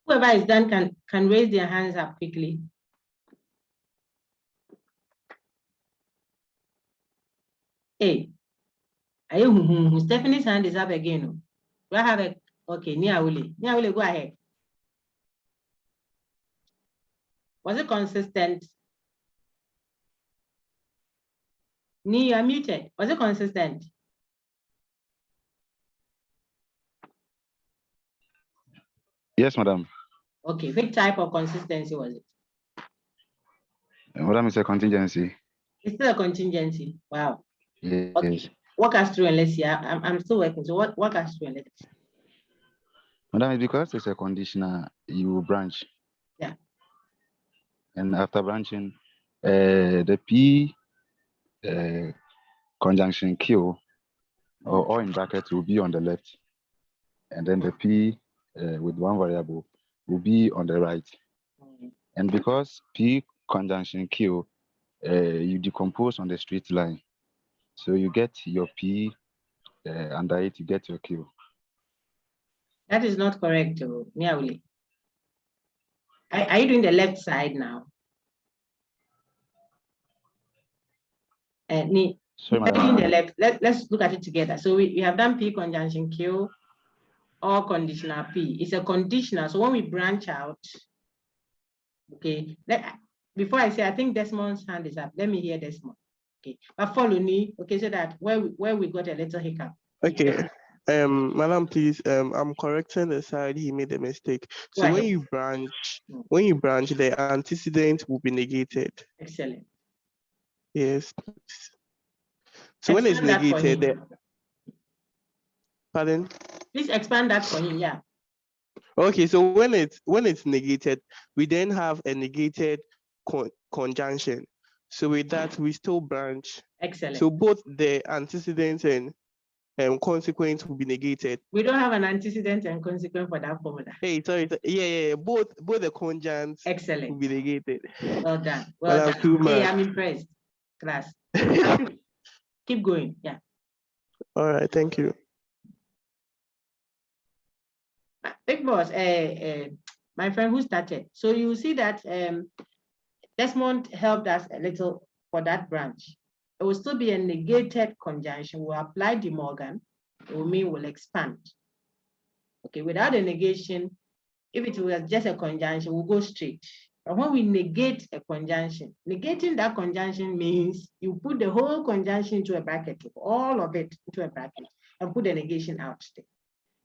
Whoever is done can raise their hands up quickly. Hey, Stephanie's hand is up again. Do I have a okay? Niawule, go ahead. Was it consistent? Ni, you're muted. Was it consistent? Yes, madam. Okay, which type of consistency was it? Madam, it's a contingency. It's still a contingency. Wow. Yes. Okay. Walk us through and let's see. I'm still working. So walk us through and let's see. Madam, it's because it's a conditional, you branch. Yeah. And after branching, the P conjunction Q or in brackets will be on the left. And then the P with one variable will be on the right. And because P conjunction Q, you decompose on the straight line. So you get your P, under it, you get your Q. That is not correct, Niawule. Are you doing the left side now? Sorry, Doing the madam. left. Let's look at it together. So we have done P conjunction Q or conditional P. It's a conditional. So when we branch out, okay, before I say, I think Desmond's hand is up. Let me hear Desmond. Okay, but follow me. Okay, so that where we got a little hiccup. Okay. Madam, please. I'm correcting the side he made a mistake. So when you branch, the antecedent will be negated. Excellent. Yes. So when it's negated, pardon? Please expand that for him. Yeah. Okay, so when it's negated, we then have a negated conjunction. So with that, we still branch. Excellent. So both the antecedent and consequence will be negated. We don't have an antecedent and consequence for that formula. Hey, sorry. Yeah. Both the conjuncts excellent will be negated. Well done. Well done. Hey, I'm impressed, class. Keep going. Yeah. All right. Thank you. Big boss, my friend who started. So you see that Desmond helped us a little for that branch. It will still be a negated conjunction. We'll apply De Morgan. It will mean we'll expand. Okay, without a negation, if it was just a conjunction, we'll go straight. But when we negate a conjunction, negating that conjunction means you put the whole conjunction into a bracket, all of it into a bracket, and put the negation out there.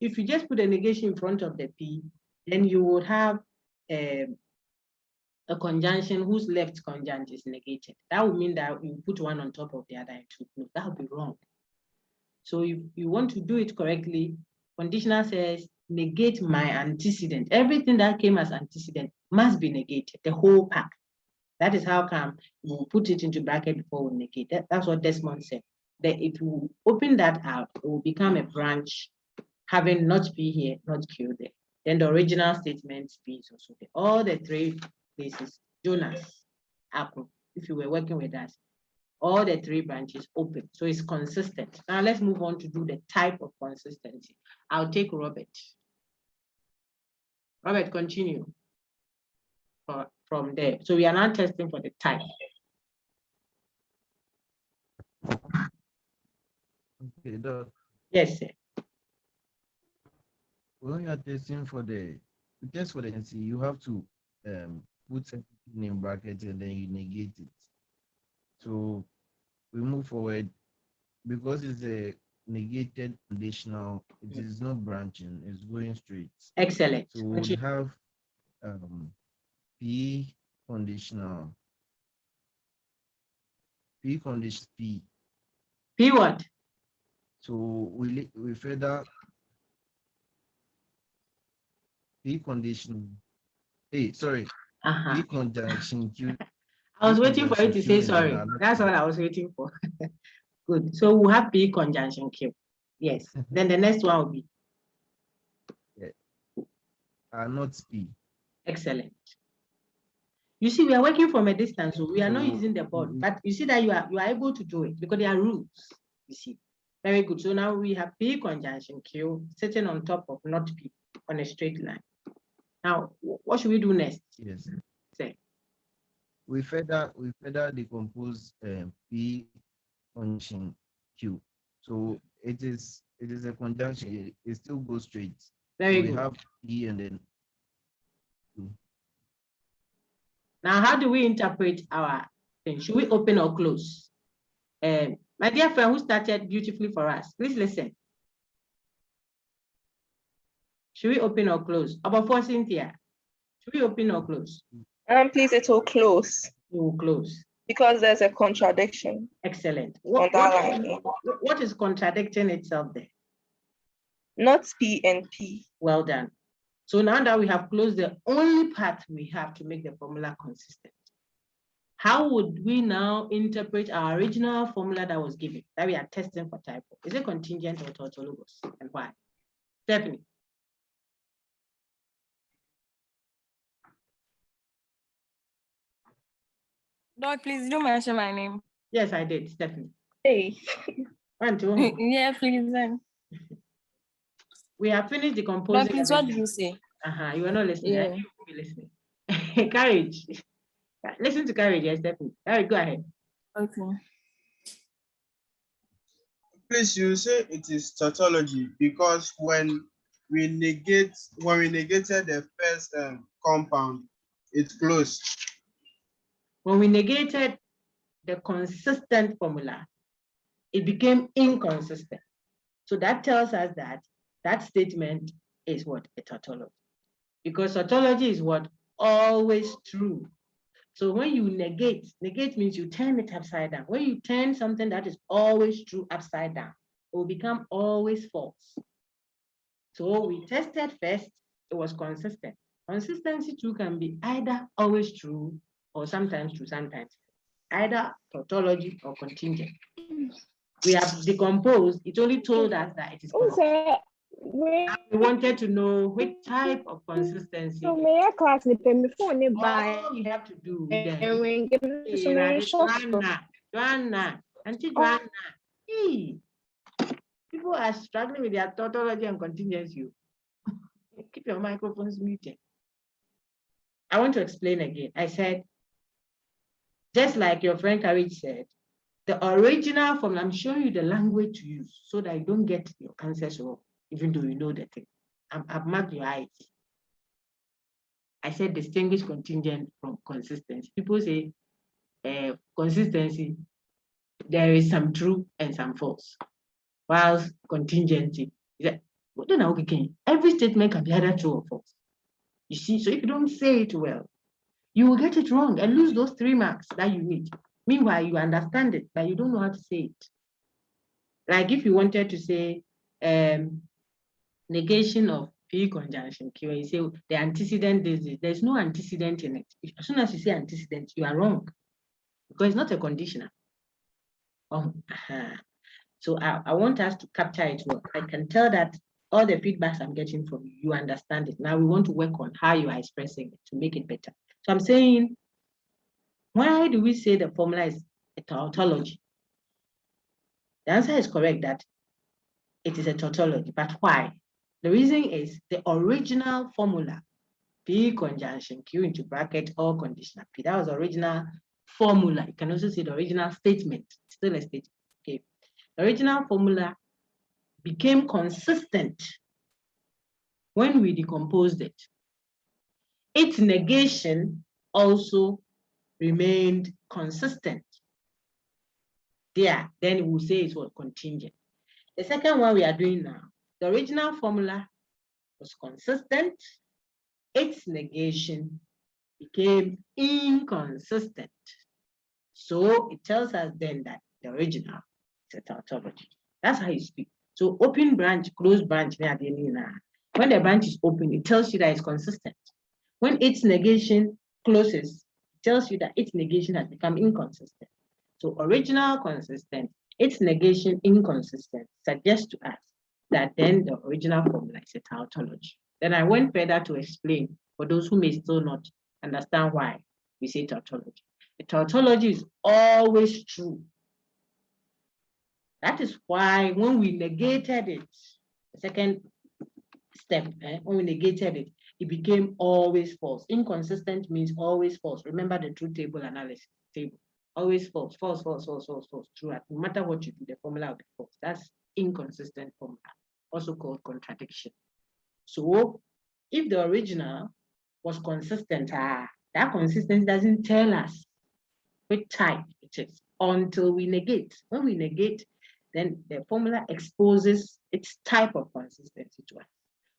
If you just put a negation in front of the P, then you would have a conjunction whose left conjunct is negated. That would mean that you put one on top of the other. No, that would be wrong. So if you want to do it correctly, conditional says negate my antecedent. Everything that came as antecedent must be negated, the whole pack. That is how come we'll put it into bracket before we negate. That's what Desmond said. That if you open that out, it will become a branch having not P here, not Q there. Then the original statement P is also there. All the three places, Jonas, Apple, if you were working with us, all the three branches open. So it's consistent. Now let's move on to do the type of consistency. I'll take Robert. Robert, continue from there. So we are now testing for the type. Okay, Doc. Yes, sir. When you are testing for the NC, you have to put something in brackets and then you negate it. So we move forward because it's a negated conditional. It is not branching; it's going straight. Excellent. So we have P conditional. P condition P. P what? So we further Preconditional. Hey, sorry. Uh-huh. Preconjunction Q. I was waiting for you to say and then sorry. That's all I was waiting for. Good. So we'll have P conjunction Q. Yes. Then the next one will be not P. excellent. You see, we are working from a distance, so we are not using the board, but you see that you are able to do it because there are rules. You see, very good. So now we have P conjunction Q sitting on top of not P on a straight line. Now, what should we do next? Yes. Say. We further decompose P conjunction Q. So it is a conjunction. It still goes straight. Very good. We have P and then Q. Now, how do we interpret our thing? Should we open or close? My dear friend who started beautifully for us, please listen. Should we open or close? About for Cynthia, should we open or close? Please, it will close. It will close. Because there's a contradiction. Excellent. What is contradicting itself there? Not P and P. Well done. So now that we have closed the only part we have to make the formula consistent, how would we now interpret our original formula that was given, that we are testing for typo? Is it contingent or tautologous, and why? Stephanie. Lord, please do mention my name. Yes, I did, Stephanie. Hey. 1, 2. Yeah, please then. We have finished decomposing. Lord, please, what did you say? You are not listening. Yeah. I think you will be listening. Courage. Listen to Courage, yes, Stephanie. All right, go ahead. Okay. Please, you say it is tautology because when we negated the first compound, it closed. When we negated the consistent formula, it became inconsistent. So that tells us that that statement is what? A tautology. Because tautology is what? Always true. So when you negate means you turn it upside down. When you turn something that is always true upside down, it will become always false. So we tested first, it was consistent. Consistency too can be either always true or sometimes true, sometimes. Either tautology or contingent. We have decomposed, it only told us that it is consistent. We wanted to know which type of consistency. All we have to do then. Joanna, Auntie Joanna. Hey, people are struggling with their tautology and contingency. Keep your microphones muted. I want to explain again. I said, just like your friend Courage said, the original formula, I'm showing you the language to use so that you don't get your answers wrong, even though you know the thing. I've marked your eyes. I said distinguish contingent from consistency. People say consistency, there is some true and some false. Whilst contingency, every statement can be either true or false. You see, so if you don't say it well, you will get it wrong and lose those 3 marks that you need. Meanwhile, you understand it, but you don't know how to say it. Like if you wanted to say negation of P conjunction Q, you say the antecedent is this. There's no antecedent in it. As soon as you say antecedent, you are wrong because it's not a conditional. So I want us to capture it well. I can tell that all the feedbacks I'm getting from you, you understand it. Now we want to work on how you are expressing it to make it better. So I'm saying, why do we say the formula is a tautology? The answer is correct that it is a tautology, but why? The reason is the original formula, P conjunction Q into bracket or conditional P. That was the original formula. You can also say the original statement, still a statement. Okay. The original formula became consistent when we decomposed it. Its negation also remained consistent. There, then we'll say it was contingent. The second one we are doing now, the original formula was consistent. Its negation became inconsistent. So it tells us then that the original is a tautology. That's how you speak. So open branch, closed branch, When the branch is open, it tells you that it's consistent. When its negation closes, it tells you that its negation has become inconsistent. So original consistent, its negation inconsistent suggests to us that then the original formula is a tautology. Then I went further to explain for those who may still not understand why we say tautology. A tautology is always true. That is why when we negated it, the second step, when we negated it, it became always false. Inconsistent means always false. Remember the truth table analysis table. Always false, false, false, false, false, false, true. No matter what you do, the formula will be false. That's inconsistent formula, also called contradiction. So if the original was consistent, that consistency doesn't tell us which type it is until we negate. When we negate, then the formula exposes its type of consistency to us.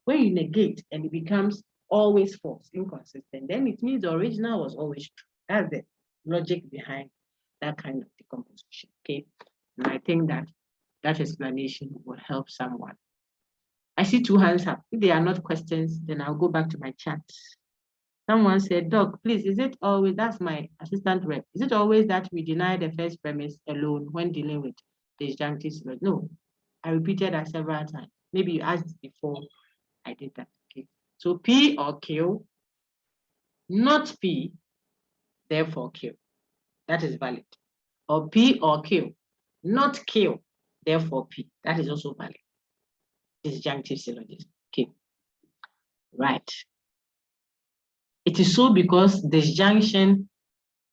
When you negate and it becomes always false, inconsistent, then it means the original was always true. That's the logic behind that kind of decomposition, okay? And I think that that explanation will help someone. I see 2 hands up. If they are not questions, then I'll go back to my chat. Someone said, Doc, please, is it always, that's my assistant rep, is it always that we deny the first premise alone when dealing with disjunctive syllogism? No, I repeated that several times. Maybe you asked before I did that, okay? So P or Q, not P, therefore Q. That is valid. Or P or Q, not Q, therefore P. That is also valid. Disjunctive syllogism, okay? Right. It is so because disjunction,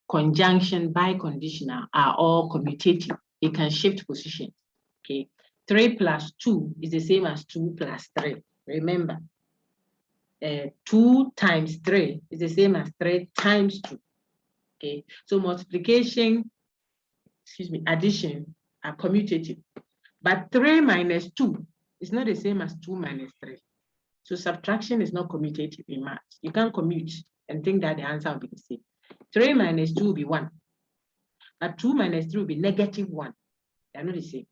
conjunction, biconditional are all commutative. They can shift positions, okay? 3 plus 2 is the same as 2 plus 3. Remember, 2 times 3 is the same as 3 times 2, okay? So multiplication, addition are commutative. But 3 minus 2 is not the same as 2 minus 3. So subtraction is not commutative in math. You can't commute and think that the answer will be the same. 3 minus 2 will be 1. But 2 minus 3 will be -1. They are not the same.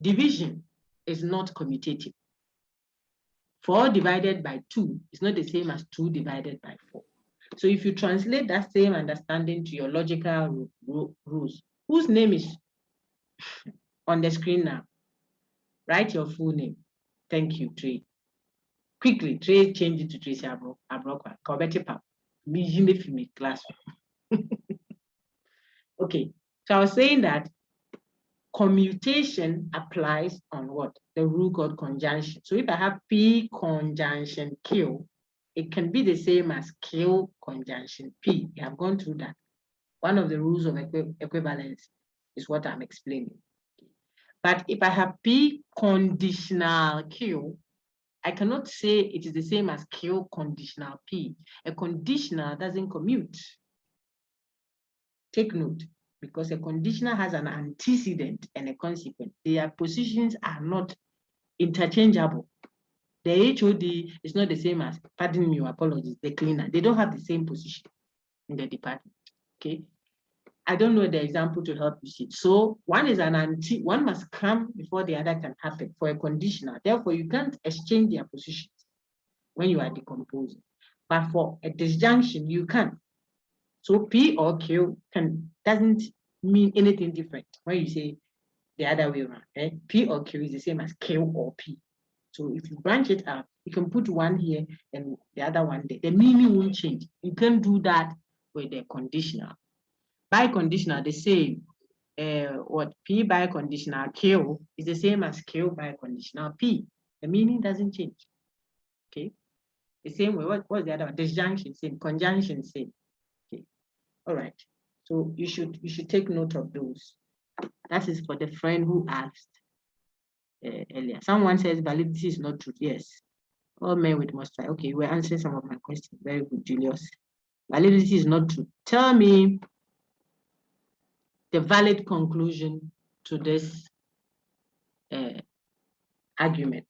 Division is not commutative. 4 divided by 2 is not the same as 2 divided by 4. So if you translate that same understanding to your logical rules, whose name is on the screen now? Write your full name. Thank you, Trey. Quickly, Trey, change it to Tracy Abrokwa. Class. Okay, so I was saying that commutation applies on what? The rule called conjunction. So if I have P conjunction Q, it can be the same as Q conjunction P. We have gone through that. One of the rules of equivalence is what I'm explaining. But if I have P conditional Q, I cannot say it is the same as Q conditional P. A conditional doesn't commute. Take note, because a conditional has an antecedent and a consequent. Their positions are not interchangeable. The HOD is not the same as, pardon me, apologies, the cleaner. They don't have the same position in the department, okay? I don't know the example to help you see. So one is one must come before the other can happen for a conditional. Therefore, you can't exchange their positions when you are decomposing. But for a disjunction, you can. So P or Q doesn't mean anything different when you say the other way around. P or Q is the same as Q or P. So if you branch it out, you can put one here and the other one there. The meaning won't change. You can do that with the conditional. Biconditional, the same. What P biconditional Q is the same as Q biconditional P. The meaning doesn't change. Okay. The same way. What's the other one? Disjunction, same. Conjunction, same. Okay. All right. So you should take note of those. That is for the friend who asked earlier. Someone says validity is not true. Yes. All men with must try. Okay, we're answering some of my questions. Very good, Julius. Validity is not true. Tell me the valid conclusion to this argument.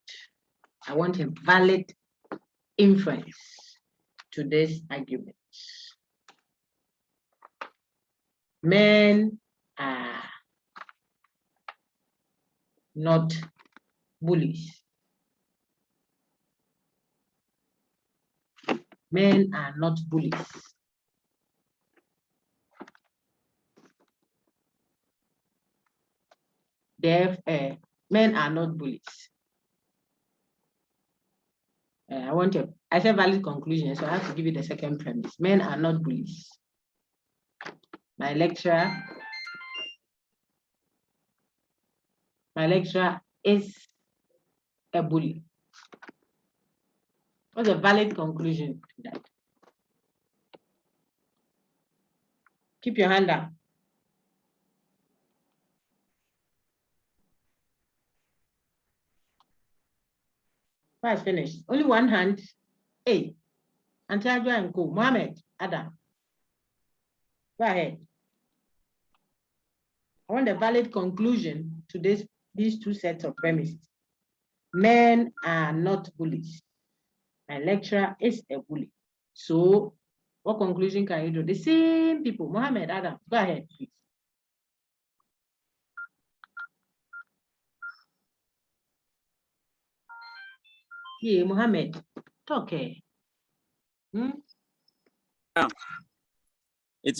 I want a valid inference to this argument. Men are not bullies. Men are not bullies. Men are not bullies. I said valid conclusion, so I have to give you the second premise. Men are not bullies. My lecturer is a bully. What's a valid conclusion to that? Keep your hand up. That's finished. Only one hand. Hey, Antajo and Co. Mohammed, Adam. Go ahead. I want a valid conclusion to these two sets of premises. Men are not bullies. My lecturer is a bully. So, what conclusion can you do? The same people. Mohammed, Adam, go ahead, please. Yeah, Mohammed, talk. It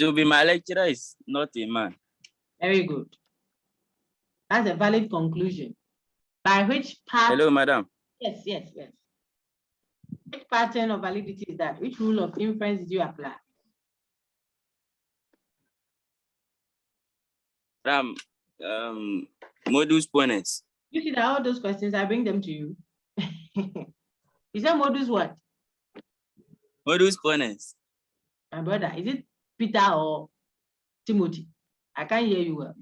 will be my lecturer is not a man. Very good. That's a valid conclusion. By which part? Hello, madam. Yes. Which pattern of validity is that? Which rule of inference did you apply? Modus ponens. You see that all those questions, I bring them to you. Is that modus what? Modus ponens. My brother, is it Peter or Timothy? I can't hear you well.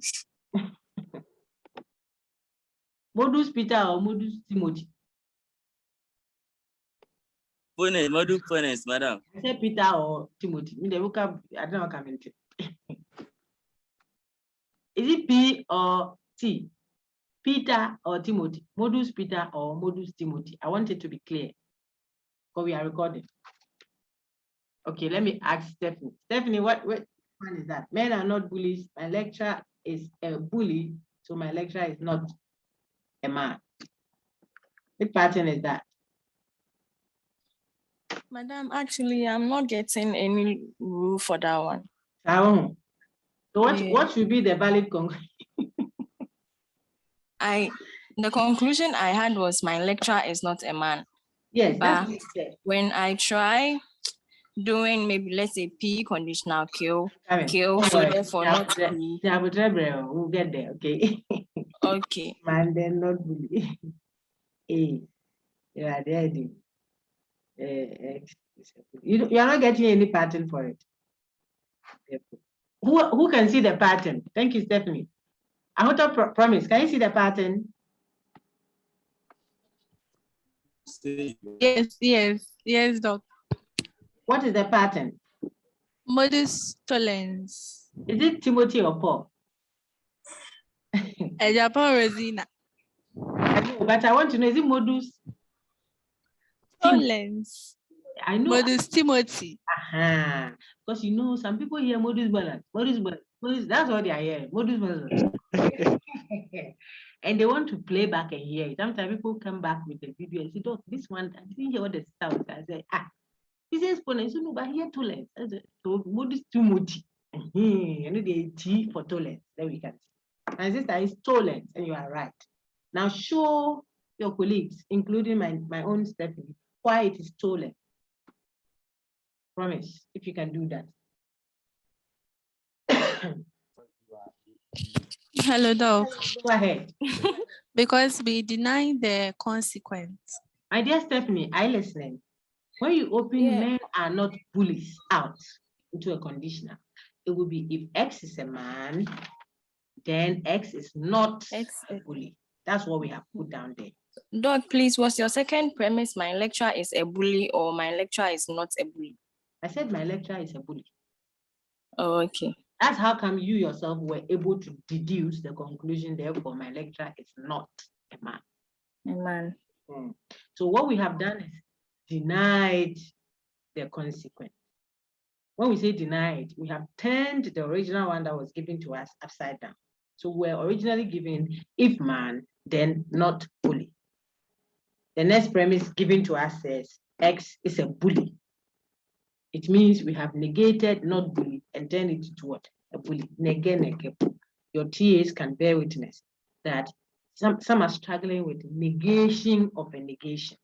Modus Peter or modus Timothy? Ponens, modus ponens, madam. I said Peter or Timothy. I don't know what I meant. Is it P or T? Peter or Timothy? Modus Peter or modus Timothy? I want it to be clear because we are recording. Okay, let me ask Stephanie. Stephanie, what one is that? Men are not bullies. My lecturer is a bully, so my lecturer is not a man. What pattern is that? Madam, actually, I'm not getting any rule for that one. So what should be the valid conclusion? The conclusion I had was my lecturer is not a man. Yes, but when I try doing maybe let's say P conditional kill, so therefore not P. We'll get there, okay? Okay. Man, then not bully. A. Yeah, there. You are not getting any pattern for it. Who can see the pattern? Thank you, Stephanie. I want to promise. Can you see the pattern? Yes, Doc. What is the pattern? Modus tollens. Is it Timothy or Paul? Japan Rosina. But I want to know, is it modus tollens? I know. Modus Timothy. Because you know, some people hear modus balance. That's what they are hearing. Modus balance. And they want to play back and hear it. Sometimes people come back with the video and say, "Oh, this one, I didn't hear what the sound." I say, this is exponent. So no, but here tolerance. So modus Timothy. You know the T for tolerance. There we can see. My sister is tolerance, and you are right. Now show your colleagues, including my own Stephanie, why it is tolerance. Promise, if you can do that. Hello, Doc. Go ahead. Because we deny the consequence. My dear Stephanie, I listening. When you open men are not bullies out into a conditional, it will be if X is a man, then X is not a bully. That's what we have put down there. Doc, please, was your second premise my lecturer is a bully or my lecturer is not a bully? I said my lecturer is a bully. Oh, okay. That's how come you yourself were able to deduce the conclusion, therefore my lecturer is not a man. A man. So what we have done is denied the consequence. When we say denied, we have turned the original one that was given to us upside down. So we're originally given if man, then not bully. The next premise given to us says X is a bully. It means we have negated not bully and turned it to what? A bully. Nege. Your TAs can bear witness that some are struggling with negation of a negation.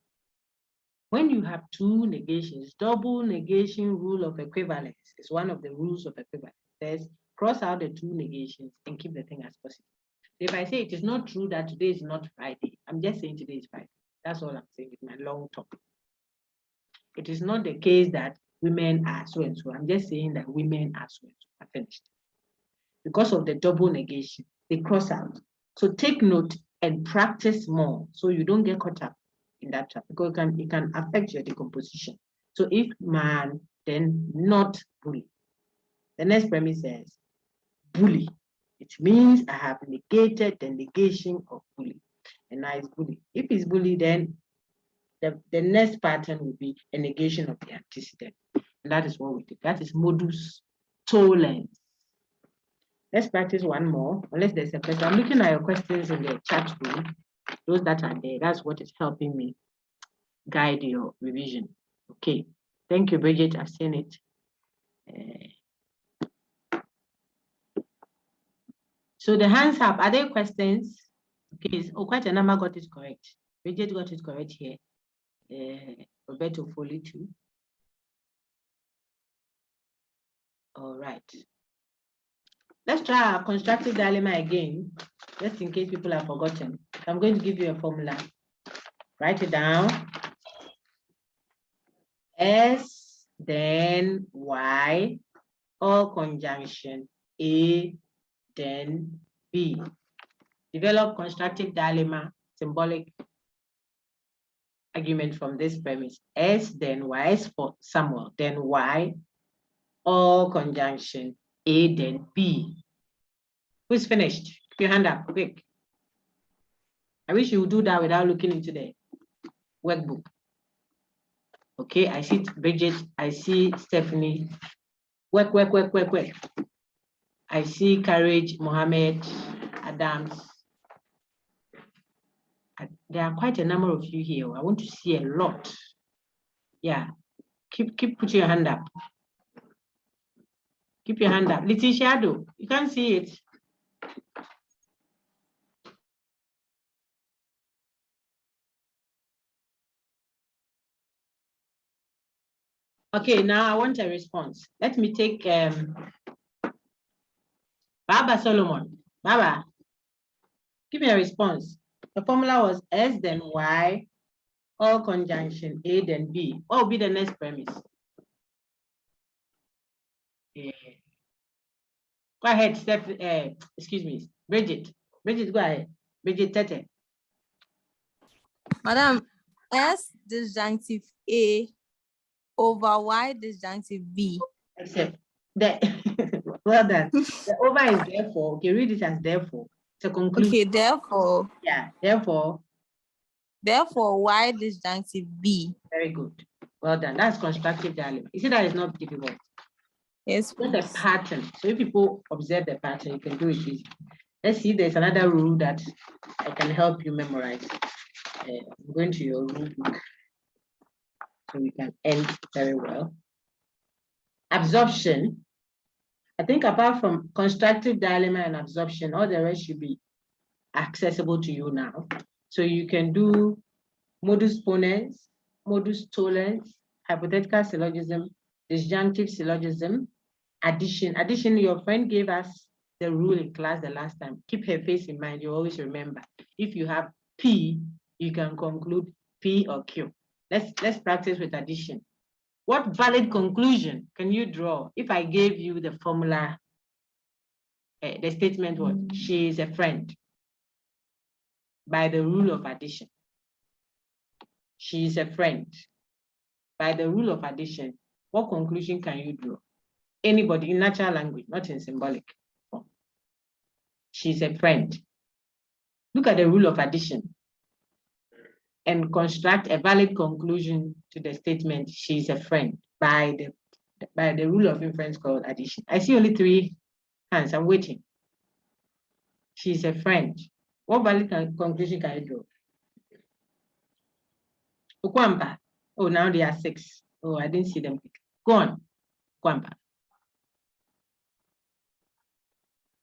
When you have two negations, double negation rule of equivalence is one of the rules of equivalence. It says cross out the two negations and keep the thing as positive. If I say it is not true that today is not Friday, I'm just saying today is Friday. That's all I'm saying with my long talk. It is not the case that women are so and so. I'm just saying that women are so and so. I finished. Because of the double negation, they cross out. So take note and practice more so you don't get caught up in that trap, because it can affect your decomposition. So if man, then not bully. The next premise says bully. It means I have negated the negation of bully. And now it's bully. If it's bully, then the next pattern will be a negation of the antecedent. And that is what we do. That is modus tollens. Let's practice one more, unless there's a question. I'm looking at your questions in the chat room. Those that are there, that's what is helping me guide your revision. Okay. Thank you, Bridget. I've seen it. So the hands up, are there questions? Okay, quite a number got it correct. Bridget got it correct here. Roberto Foley too. All right. Let's try our constructive dilemma again, just in case people have forgotten. I'm going to give you a formula. Write it down. S, then Y, or conjunction A, then B. Develop constructive dilemma, symbolic argument from this premise. S, then Y, S for Samuel, then Y, or conjunction A, then B. Who's finished? Put your hand up, quick. I wish you would do that without looking into the workbook. Okay, I see Bridget, I see Stephanie. Work. I see Courage, Mohammed, Adams. There are quite a number of you here. I want to see a lot. Yeah, keep putting your hand up. Keep your hand up. Little shadow, you can't see it. Okay, now I want a response. Let me take Baba Solomon. Baba, give me a response. The formula was S, then Y, or conjunction A, then B. What will be the next premise? Go ahead, Steph. Excuse me, Bridget. Bridget, go ahead. Bridget Tete. Madam, S disjunctive A over Y disjunctive B. Except that, well done. The over is therefore. Okay, read it as therefore. It's a conclusion. Okay, therefore. Yeah, therefore. Therefore, Y disjunctive B. Very good. Well done. That's constructive dilemma. You see that is not difficult. Yes. It's a pattern. So if people observe the pattern, you can do it easy. Let's see, there's another rule that I can help you memorize. I'm going to your rule book so we can end very well. Absorption. I think apart from constructive dilemma and absorption, all the rest should be accessible to you now. So you can do modus ponens, modus tollens, hypothetical syllogism, disjunctive syllogism, addition. Addition, your friend gave us the rule in class the last time. Keep her face in mind, you always remember. If you have P, you can conclude P or Q. Let's practice with addition. What valid conclusion can you draw if I gave you the formula, the statement was, she is a friend by the rule of addition. She is a friend. By the rule of addition, what conclusion can you draw? Anybody in natural language, not in symbolic form. She's a friend. Look at the rule of addition and construct a valid conclusion to the statement, she's a friend, by the rule of inference called addition. I see only 3 hands, I'm waiting. She's a friend. What valid conclusion can you draw? Ukwamba. Oh, now there are 6. Oh, I didn't see them. Go on. Kwampa.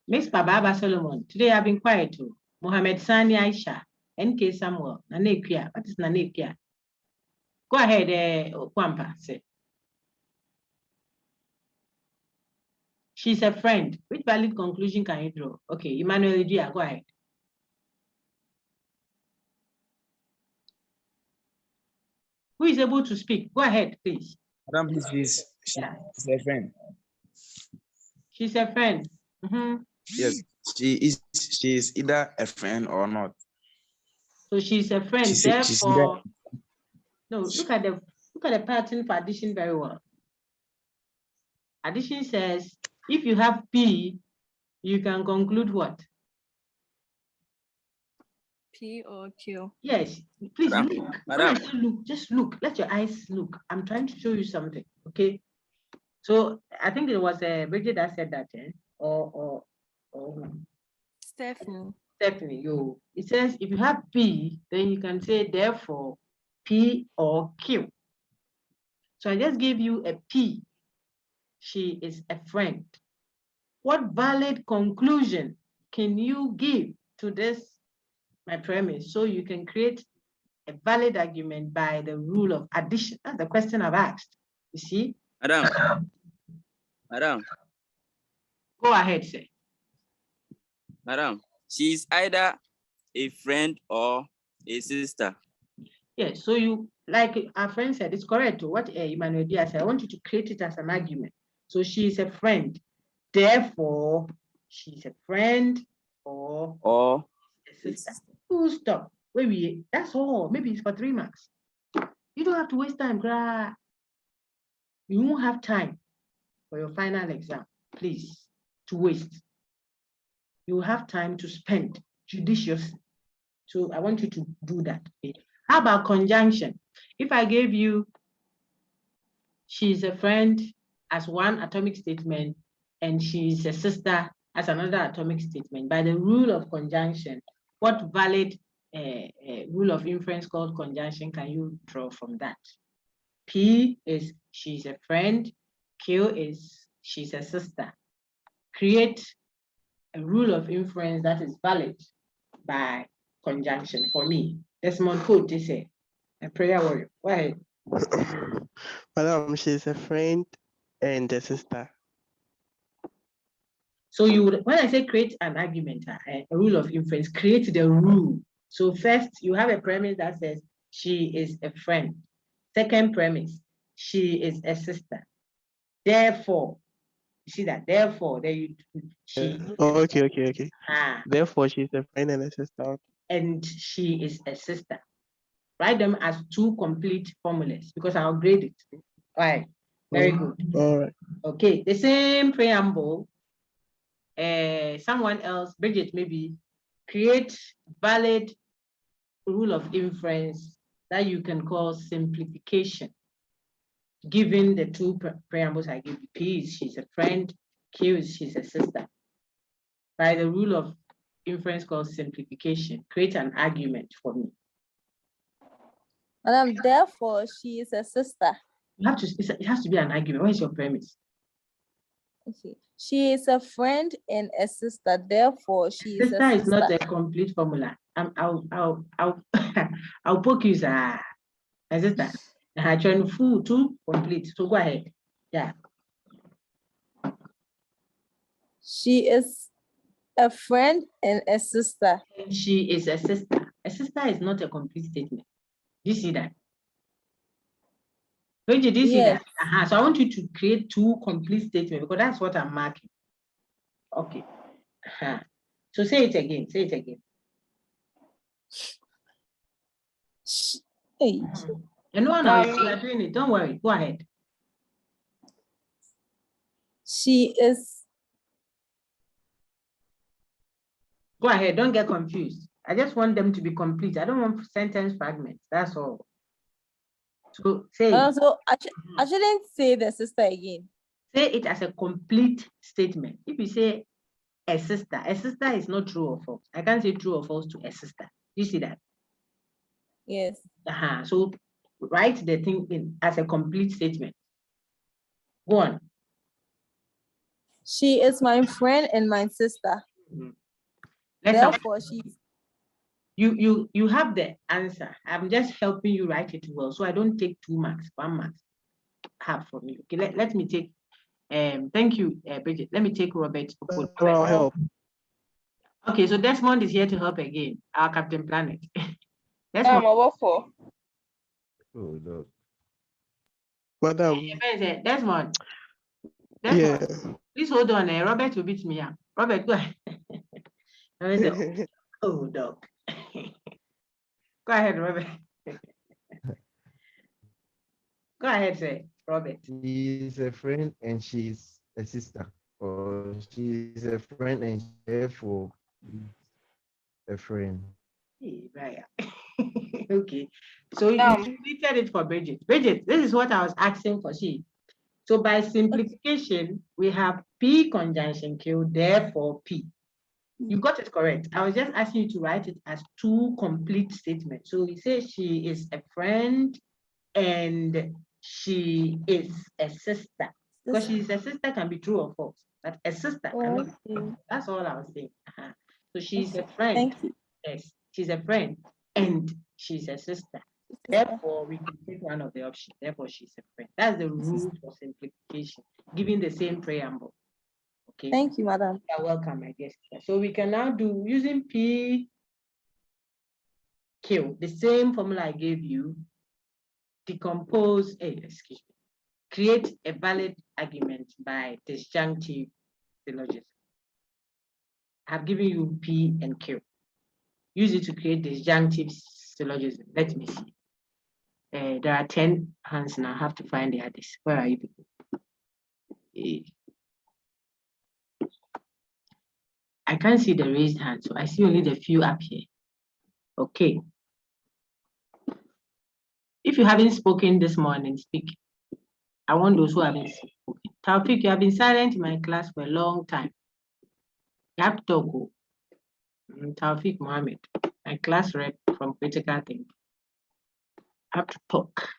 Miss Baba Solomon, today I've been quiet too. Mohammed Sani Aisha, NK Samuel, Nanekia. What is Nanekia? Go ahead, Kwampa. Say. She's a friend. Which valid conclusion can you draw? Okay, Emmanuel Edia, go ahead. Who is able to speak? Go ahead, please. Madam, please, she's a friend. She's a friend. Yes, she is either a friend or not. So she's a friend. Therefore, no. Look at the pattern for addition very well. Addition says if you have P, you can conclude what? P or Q. Yes. Please Madam, look. Madam. When I say look, just look. Let your eyes look. I'm trying to show you something. Okay. So I think it was Bridget that said that, or Stephanie. Stephanie, it says if you have P, then you can say therefore P or Q. So I just gave you a P. She is a friend. What valid conclusion can you give to this, my premise, so you can create a valid argument by the rule of addition? That's the question I've asked. You see? Madam. Madam. Go ahead, sir. Madam, she is either a friend or a sister. Yes, so you, like our friend said, it's correct. What Emmanuel Diaz said, I want you to create it as an argument. So she is a friend. Therefore, she's a friend or a sister. Full stop. That's all. Maybe it's for 3 marks. You don't have to waste time. You won't have time for your final exam, please, to waste. You have time to spend judiciously. So I want you to do that. Okay? How about conjunction? If I gave you she's a friend as one atomic statement and she's a sister as another atomic statement, by the rule of conjunction, what valid rule of inference called conjunction can you draw from that? P is she's a friend, Q is she's a sister. Create a rule of inference that is valid by conjunction for me. Desmond Hood, they say, a prayer warrior. Go ahead. Madam, she's a friend and a sister. So you would, when I say create an argument, a rule of inference, create the rule. So first, you have a premise that says she is a friend. Second premise, she is a sister. Therefore, you see that? Therefore, she. Okay. Therefore, she's a friend and a sister. And she is a sister. Write them as 2 complete formulas because I'll grade it. All right. Very good. All right. Okay. The same preamble. Someone else, Bridget, maybe create valid rule of inference that you can call simplification. Given the 2 preambles I gave you, P is she's a friend, Q is she's a sister. By the rule of inference called simplification, create an argument for me. Madam, therefore, she is a sister. You have to, it has to be an argument. What is your premise? Okay. She is a friend and a sister. Therefore, she is a sister. Sister is not a complete formula. I'll poke you, sir. My sister. I trying to complete. So go ahead. Yeah. She is a friend and a sister. She is a sister. A sister is not a complete statement. Do you see that? Did you see that? So I want you to create 2 complete statements because that's what I'm marking. Okay. So say it again. Say it again. Hey. And no one else, you are doing it. Don't worry. Go ahead. She is. Go ahead. Don't get confused. I just want them to be complete. I don't want sentence fragments. That's all. So say it. So I shouldn't say the sister again. Say it as a complete statement. If you say a sister is not true or false. I can't say true or false to a sister. You see that? Yes. So write the thing in as a complete statement. Go on. She is my friend and my sister. Therefore, she's. You have the answer. I'm just helping you write it well, so I don't take 2 marks. 1 mark have from you. Okay, let me take. Thank you, Bridget. Let me take Robert. I'll help. Okay, so Desmond is here to help again. Our Captain Planet. Desmond. For. Oh, no. Madam. Desmond. Yeah. Please hold on. Robert will beat me up. Robert, go ahead. Oh, dog. Go ahead, Robert. Go ahead, sir, Robert. She's a friend and she's a sister. Or she's a friend and therefore a friend. Right. Okay. So you completed it for Bridget. Bridget, this is what I was asking for she. So by simplification, we have P conjunction Q, therefore P. You got it correct. I was just asking you to write it as 2 complete statements. So we say she is a friend and she is a sister. Because she is a sister can be true or false, but a sister cannot. That's all I was saying. So she's a friend. Thank you. Yes, she's a friend and she's a sister. Therefore, we can take one of the options. Therefore, she's a friend. That's the rule for simplification, giving the same preamble. Okay. Thank you, madam. You're welcome, my dear sister. So we can now do using P, Q, the same formula I gave you, decompose, create a valid argument by disjunctive syllogism. I've given you P and Q. Use it to create disjunctive syllogism. Let me see. There are 10 hands now. I have to find the others. Where are you people? I can't see the raised hand, so I see only the few up here. Okay. If you haven't spoken this morning, speak. I want those who haven't spoken. Taufik, you have been silent in my class for a long time. You have to talk. Taufik Mohammed, my class rep from critical thinking. I have to talk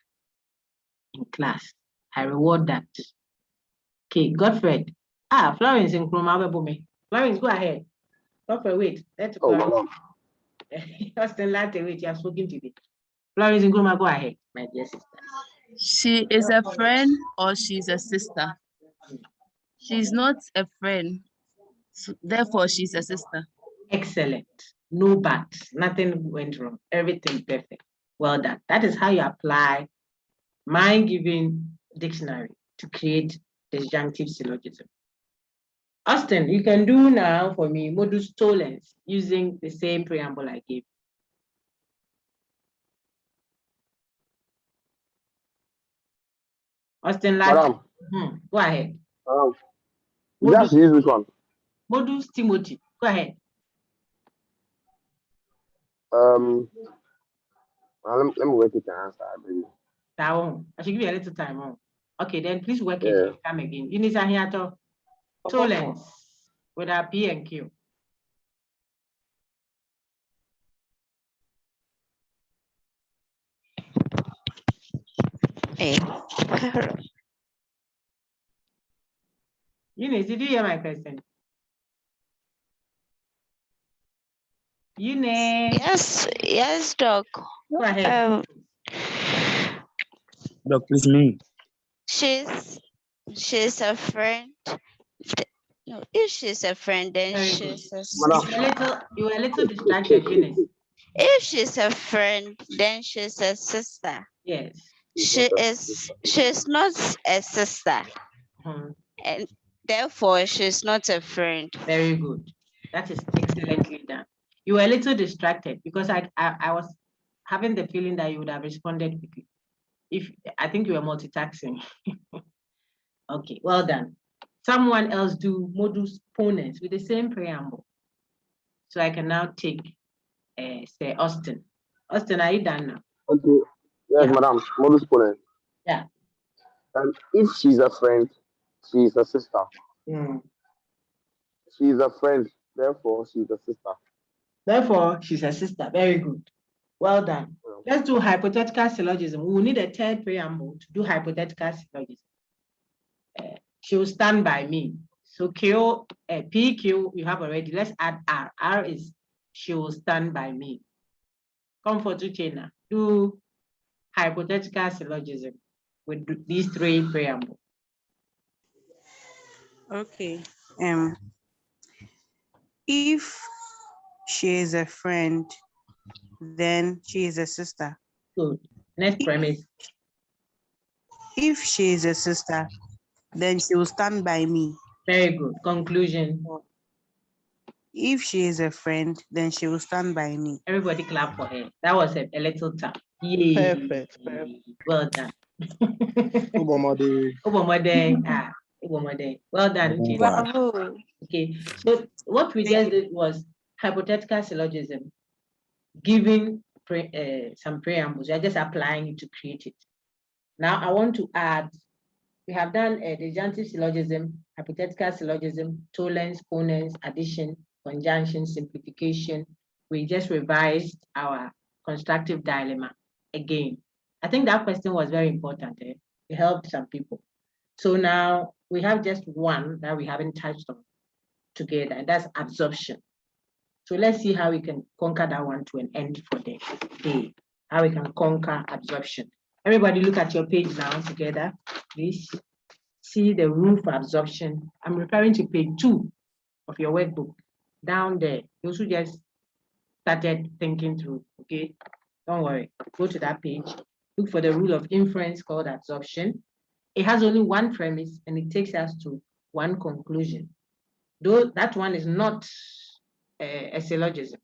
in class. I reward that. Okay, Godfred. Florence in Kroma. Florence, go ahead. Godfred, wait. Let's go. Austin Latte, wait, you have spoken today. Florence in Kroma, go ahead, my dear sister. She is a friend or she's a sister. She's not a friend, so therefore she's a sister. Excellent. No buts. Nothing went wrong. Everything perfect. Well done. That is how you apply mind-giving dictionary to create disjunctive syllogism. Austin, you can do now for me modus tollens using the same preamble I gave. Austin, Madam. Go ahead. Just use which one? Modus Timothy. Go ahead. Let me work it to answer, I believe. I should give you a little time. Okay, then please work it and come again. You need to hear to tolerance with our P and Q. Eunice, did you hear my question? Eunice. Yes, Doc. Go ahead. Doc, please me. She's a friend. No, if she's a friend, then she's a sister. You were a little distracted, Eunice. If she's a friend, then she's a sister. Yes. She's not a sister. And therefore she's not a friend. Very good. That is excellently done. You were a little distracted because I was having the feeling that you would have responded quickly. I think you were multitasking. Okay, well done. Someone else do modus ponens with the same preamble. So I can now take say Austin. Austin, are you done now? Okay. Yes, madam. Modus ponens. Yeah. And if she's a friend, she's a sister. She's a friend, therefore she's a sister. Therefore, she's a sister. Very good. Well done. Let's do hypothetical syllogism. We will need a third preamble to do hypothetical syllogism. she will stand by me. So Q, PQ, you have already. Let's add R. R is she will stand by me. Comfort to China. Do hypothetical syllogism with these three preambles. Okay. If she is a friend, then she is a sister. Good. Next premise. If she is a sister, then she will stand by me. Very good. Conclusion. If she is a friend, then she will stand by me. Everybody clap for her. That was a little tough. Yay. Perfect. Well done. Obamade. Well done. Uchenna. Bravo. Okay. So what we just did was hypothetical syllogism, giving some preambles. You're just applying it to create it. Now I want to add, we have done a disjunctive syllogism, hypothetical syllogism, tollens, ponens, addition, conjunction, simplification. We just revised our constructive dilemma again. I think that question was very important. It helped some people. So now we have just one that we haven't touched on together, and that's absorption. So let's see how we can conquer that one to an end for the day, how we can conquer absorption. Everybody look at your page now together, please. See the rule for absorption. I'm referring to page 2 of your workbook. Down there, those who just started thinking through, okay? Don't worry, go to that page. Look for the rule of inference called absorption. It has only one premise and it takes us to one conclusion. Though that one is not a syllogism,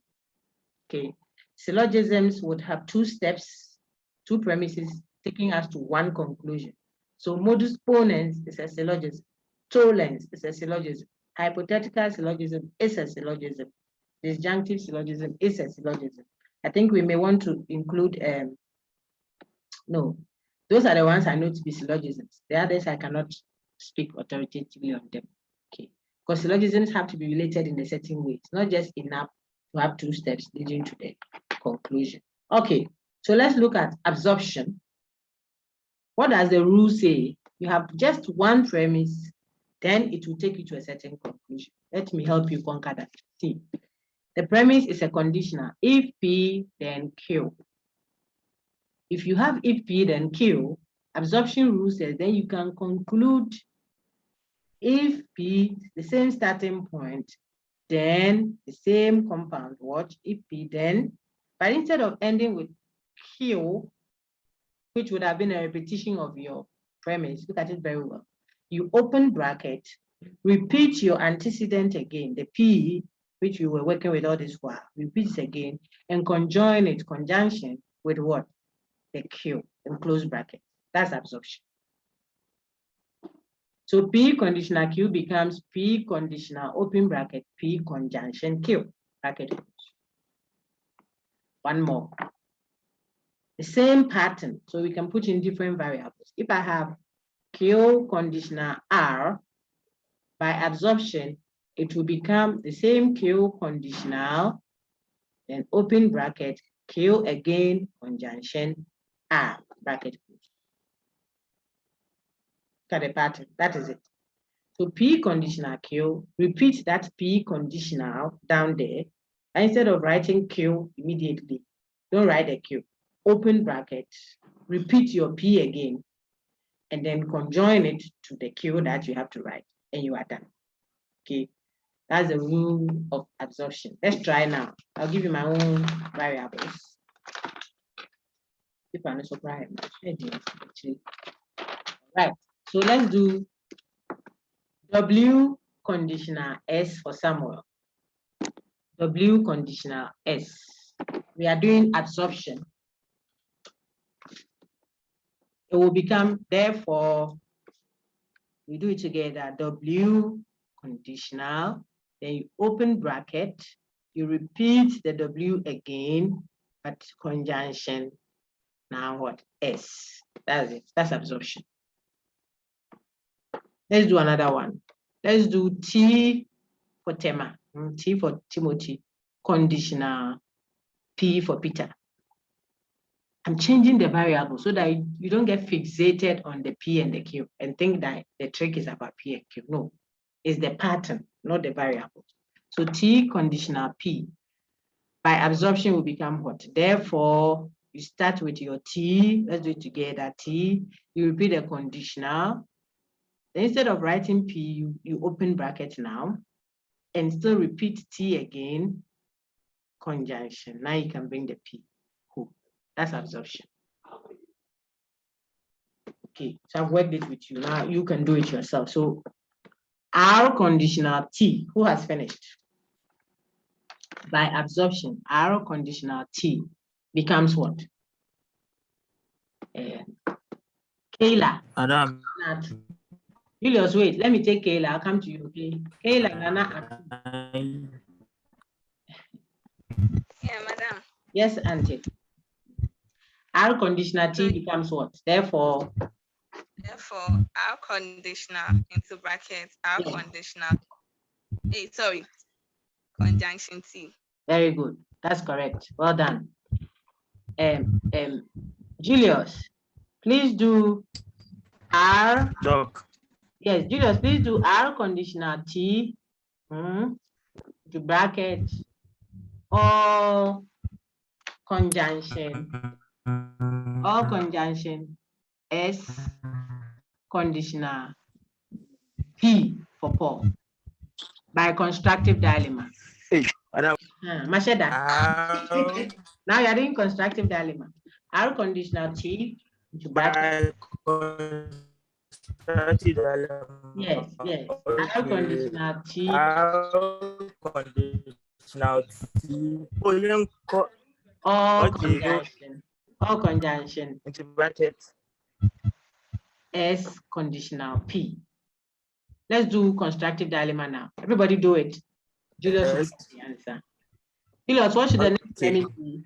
okay? Syllogisms would have 2 steps, 2 premises, taking us to one conclusion. So modus ponens is a syllogism, tollens is a syllogism, hypothetical syllogism is a syllogism, disjunctive syllogism is a syllogism. I think we may want to include, no, those are the ones I know to be syllogisms. The others I cannot speak authoritatively on them, okay? Because syllogisms have to be related in a certain way. It's not just enough to have 2 steps leading to the conclusion. Okay, so let's look at absorption. What does the rule say? You have just one premise, then it will take you to a certain conclusion. Let me help you conquer that. See, the premise is a conditional. If P, then Q. If you have if P, then Q, absorption rule says then you can conclude if P, the same starting point, then the same compound. Watch, if P, then, but instead of ending with Q, which would have been a repetition of your premise, look at it very well. You open bracket, repeat your antecedent again, the P, which you were working with all this while, repeat it again, and conjoin it, conjunction, with what? The Q, in close bracket. That's absorption. So P conditional Q becomes P conditional open bracket, P conjunction Q, bracket. One more. The same pattern, so we can put in different variables. If I have Q conditional R, by absorption, it will become the same Q conditional, then open bracket, Q again, conjunction R, bracket. Look at the pattern, that is it. So P conditional Q, repeat that P conditional down there. And instead of writing Q immediately, don't write a Q. Open bracket, repeat your P again, and then conjoin it to the Q that you have to write, and you are done. Okay, that's the rule of absorption. Let's try now. I'll give you my own variables. If I'm not surprised, right. So let's do W conditional S for Samuel. W conditional S. We are doing absorption. It will become, therefore, we do it together, W conditional, then you open bracket, you repeat the W again, but conjunction, now what? S. That's it, that's absorption. Let's do another one. Let's do T for Tema, T for Timothy, conditional, P for Peter. I'm changing the variable so that you don't get fixated on the P and the Q and think that the trick is about P and Q. No, it's the pattern, not the variable. So T conditional P by absorption will become what? Therefore, you start with your T, let's do it together, T, you repeat the conditional. Then instead of writing P, you open bracket now and still repeat T again, conjunction. Now you can bring the P. Cool. That's absorption. Okay, so I've worked it with you. Now you can do it yourself. So R conditional T, who has finished? By absorption, R conditional T becomes what? Kayla. Madam. Julius, wait, let me take Kayla. I'll come to you, okay? Kayla, Nana. Yeah, madam. Yes, auntie. R conditional T becomes what? Therefore, our conditional into brackets, our conditional. Hey, sorry, conjunction T. Very good. That's correct. Well done. Julius, please do R. Doc. Yes, Julius, please do R conditional T to bracket all conjunction S conditional P for Paul by constructive dilemma. Hey, Masheda. Now you're doing constructive dilemma. R conditional T to bracket. Yes. R conditional T. Conditional T. All conjunction into brackets S conditional P. Let's do constructive dilemma now. Everybody do it. Julius will give the answer. Julius, what should the next limit be?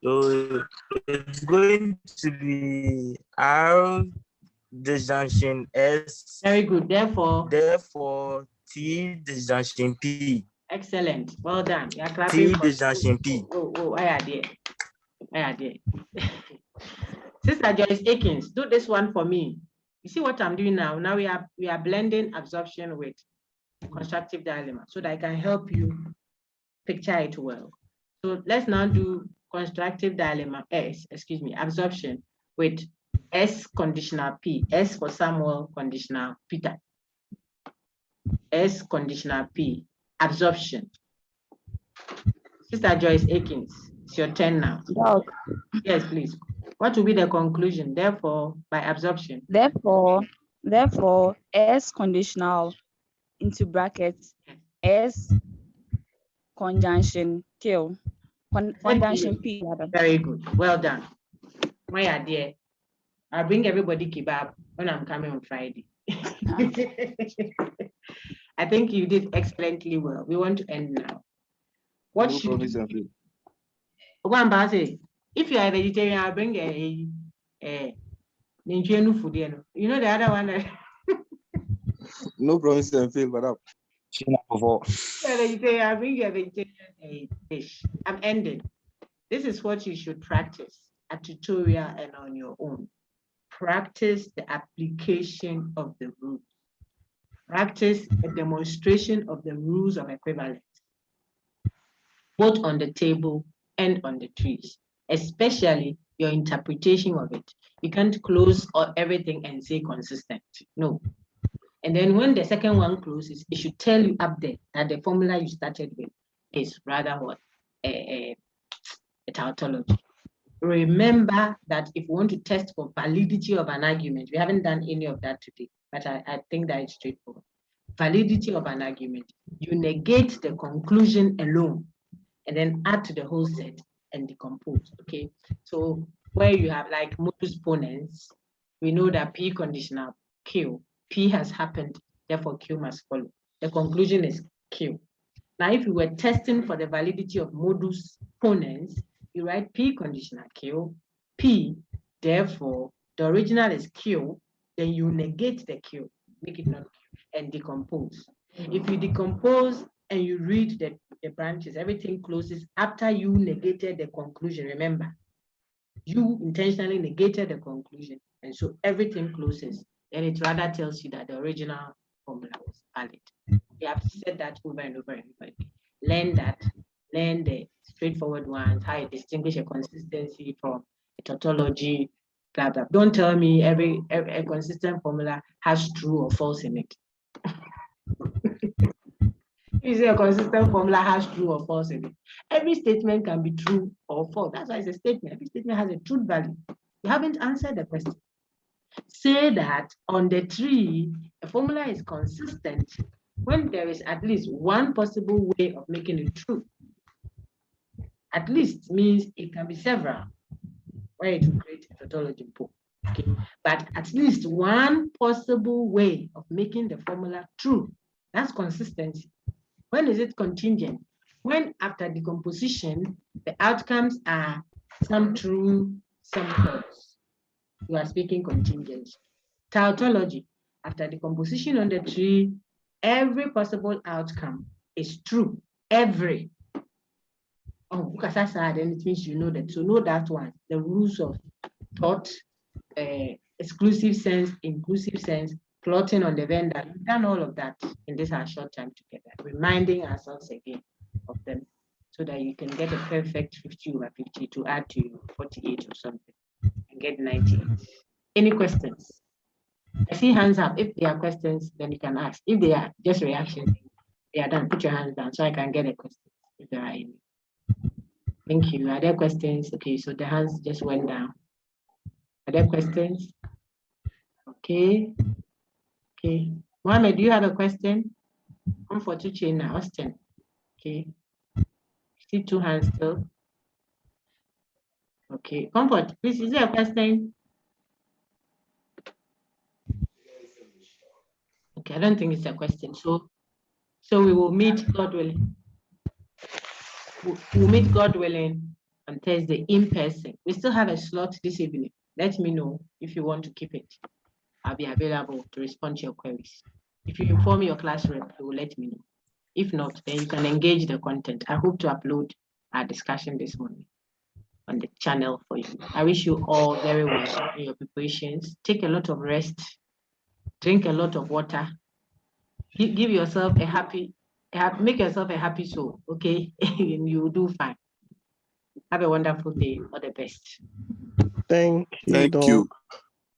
So it's going to be R disjunction S. Very good. Therefore T disjunction P. Excellent. Well done. You are clapping. T disjunction P. I are there. Sister Joyce Akins, do this one for me. You see what I'm doing now? Now we are blending absorption with constructive dilemma so that I can help you picture it well. So let's now do constructive dilemma absorption with S conditional P. S for Samuel conditional Peter. S conditional P. Absorption. Sister Joyce Akins, it's your turn now. Doc. Yes, please. What will be the conclusion? Therefore, by absorption. Therefore, S conditional into brackets S conjunction kill. Conjunction P. Very good. Well done. My idea. I'll bring everybody kebab when I'm coming on Friday. I think you did excellently well. We want to end now. What should you do? If you are a vegetarian, I'll bring a food. You know the other one. No promise and fail, but up. I'll bring you a vegetarian dish. I'm ending. This is what you should practice at tutorial and on your own. Practice the application of the rules. Practice a demonstration of the rules of equivalence, both on the table and on the trees, especially your interpretation of it. You can't close everything and say consistent. No. And then when the second one closes, it should tell you up there that the formula you started with is rather what? A tautology. Remember that if you want to test for validity of an argument, we haven't done any of that today, but I think that is straightforward. Validity of an argument, you negate the conclusion alone and then add to the whole set and decompose, okay? So where you have like modus ponens, we know that P conditional Q, P has happened, therefore Q must follow. The conclusion is Q. Now, if you were testing for the validity of modus ponens, you write P conditional Q, P, therefore, the original is Q, then you negate the Q, make it not Q, and decompose. If you decompose and you read the branches, everything closes after you negated the conclusion, remember. you intentionally negated the conclusion, and so everything closes. And it rather tells you that the original formula was valid. You have said that over and over and over again. Learn that. Learn the straightforward ones, how you distinguish a consistency from a tautology, blah, blah. Don't tell me every a consistent formula has true or false in it. Is a consistent formula has true or false in it? Every statement can be true or false. That's why it's a statement. Every statement has a truth value. You haven't answered the question. Say that on the tree, a formula is consistent when there is at least one possible way of making it true. At least means it can be several, where it will create a tautology pool. Okay, but at least one possible way of making the formula true. That's consistency. When is it contingent? When after decomposition, the outcomes are some true, some false. You are speaking contingency. Tautology, after decomposition on the tree, every possible outcome is true. Every. Oh, because that's hard, and it means you know that. So know that one. The rules of thought, exclusive sense, inclusive sense, plotting on the Venn diagram. We've done all of that in this our short time together, reminding ourselves again of them so that you can get a perfect 50/50 to add to your 48 or something and get 98. Any questions? I see hands up. If there are questions, then you can ask. If they are just reactions, they are done. Put your hands down so I can get a question if there are any. Thank you. Are there questions? Okay, so the hands just went down. Are there questions? Okay. Okay. Mohammed, do you have a question? Come for Tuche now, Austin. Okay. See two hands still. Okay. Comfort, please, is there a question? Okay, I don't think it's a question. So we will meet, God willing. We'll meet, God willing, on Thursday in person. We still have a slot this evening. Let me know if you want to keep it. I'll be available to respond to your queries. If you inform your class rep, you will let me know. If not, then you can engage the content. I hope to upload our discussion this morning on the channel for you. I wish you all very well in your preparations. Take a lot of rest, drink a lot of water, give yourself a happy, make yourself a happy soul, okay? And you will do fine. Have a wonderful day. All the best. Thank you. Thank you.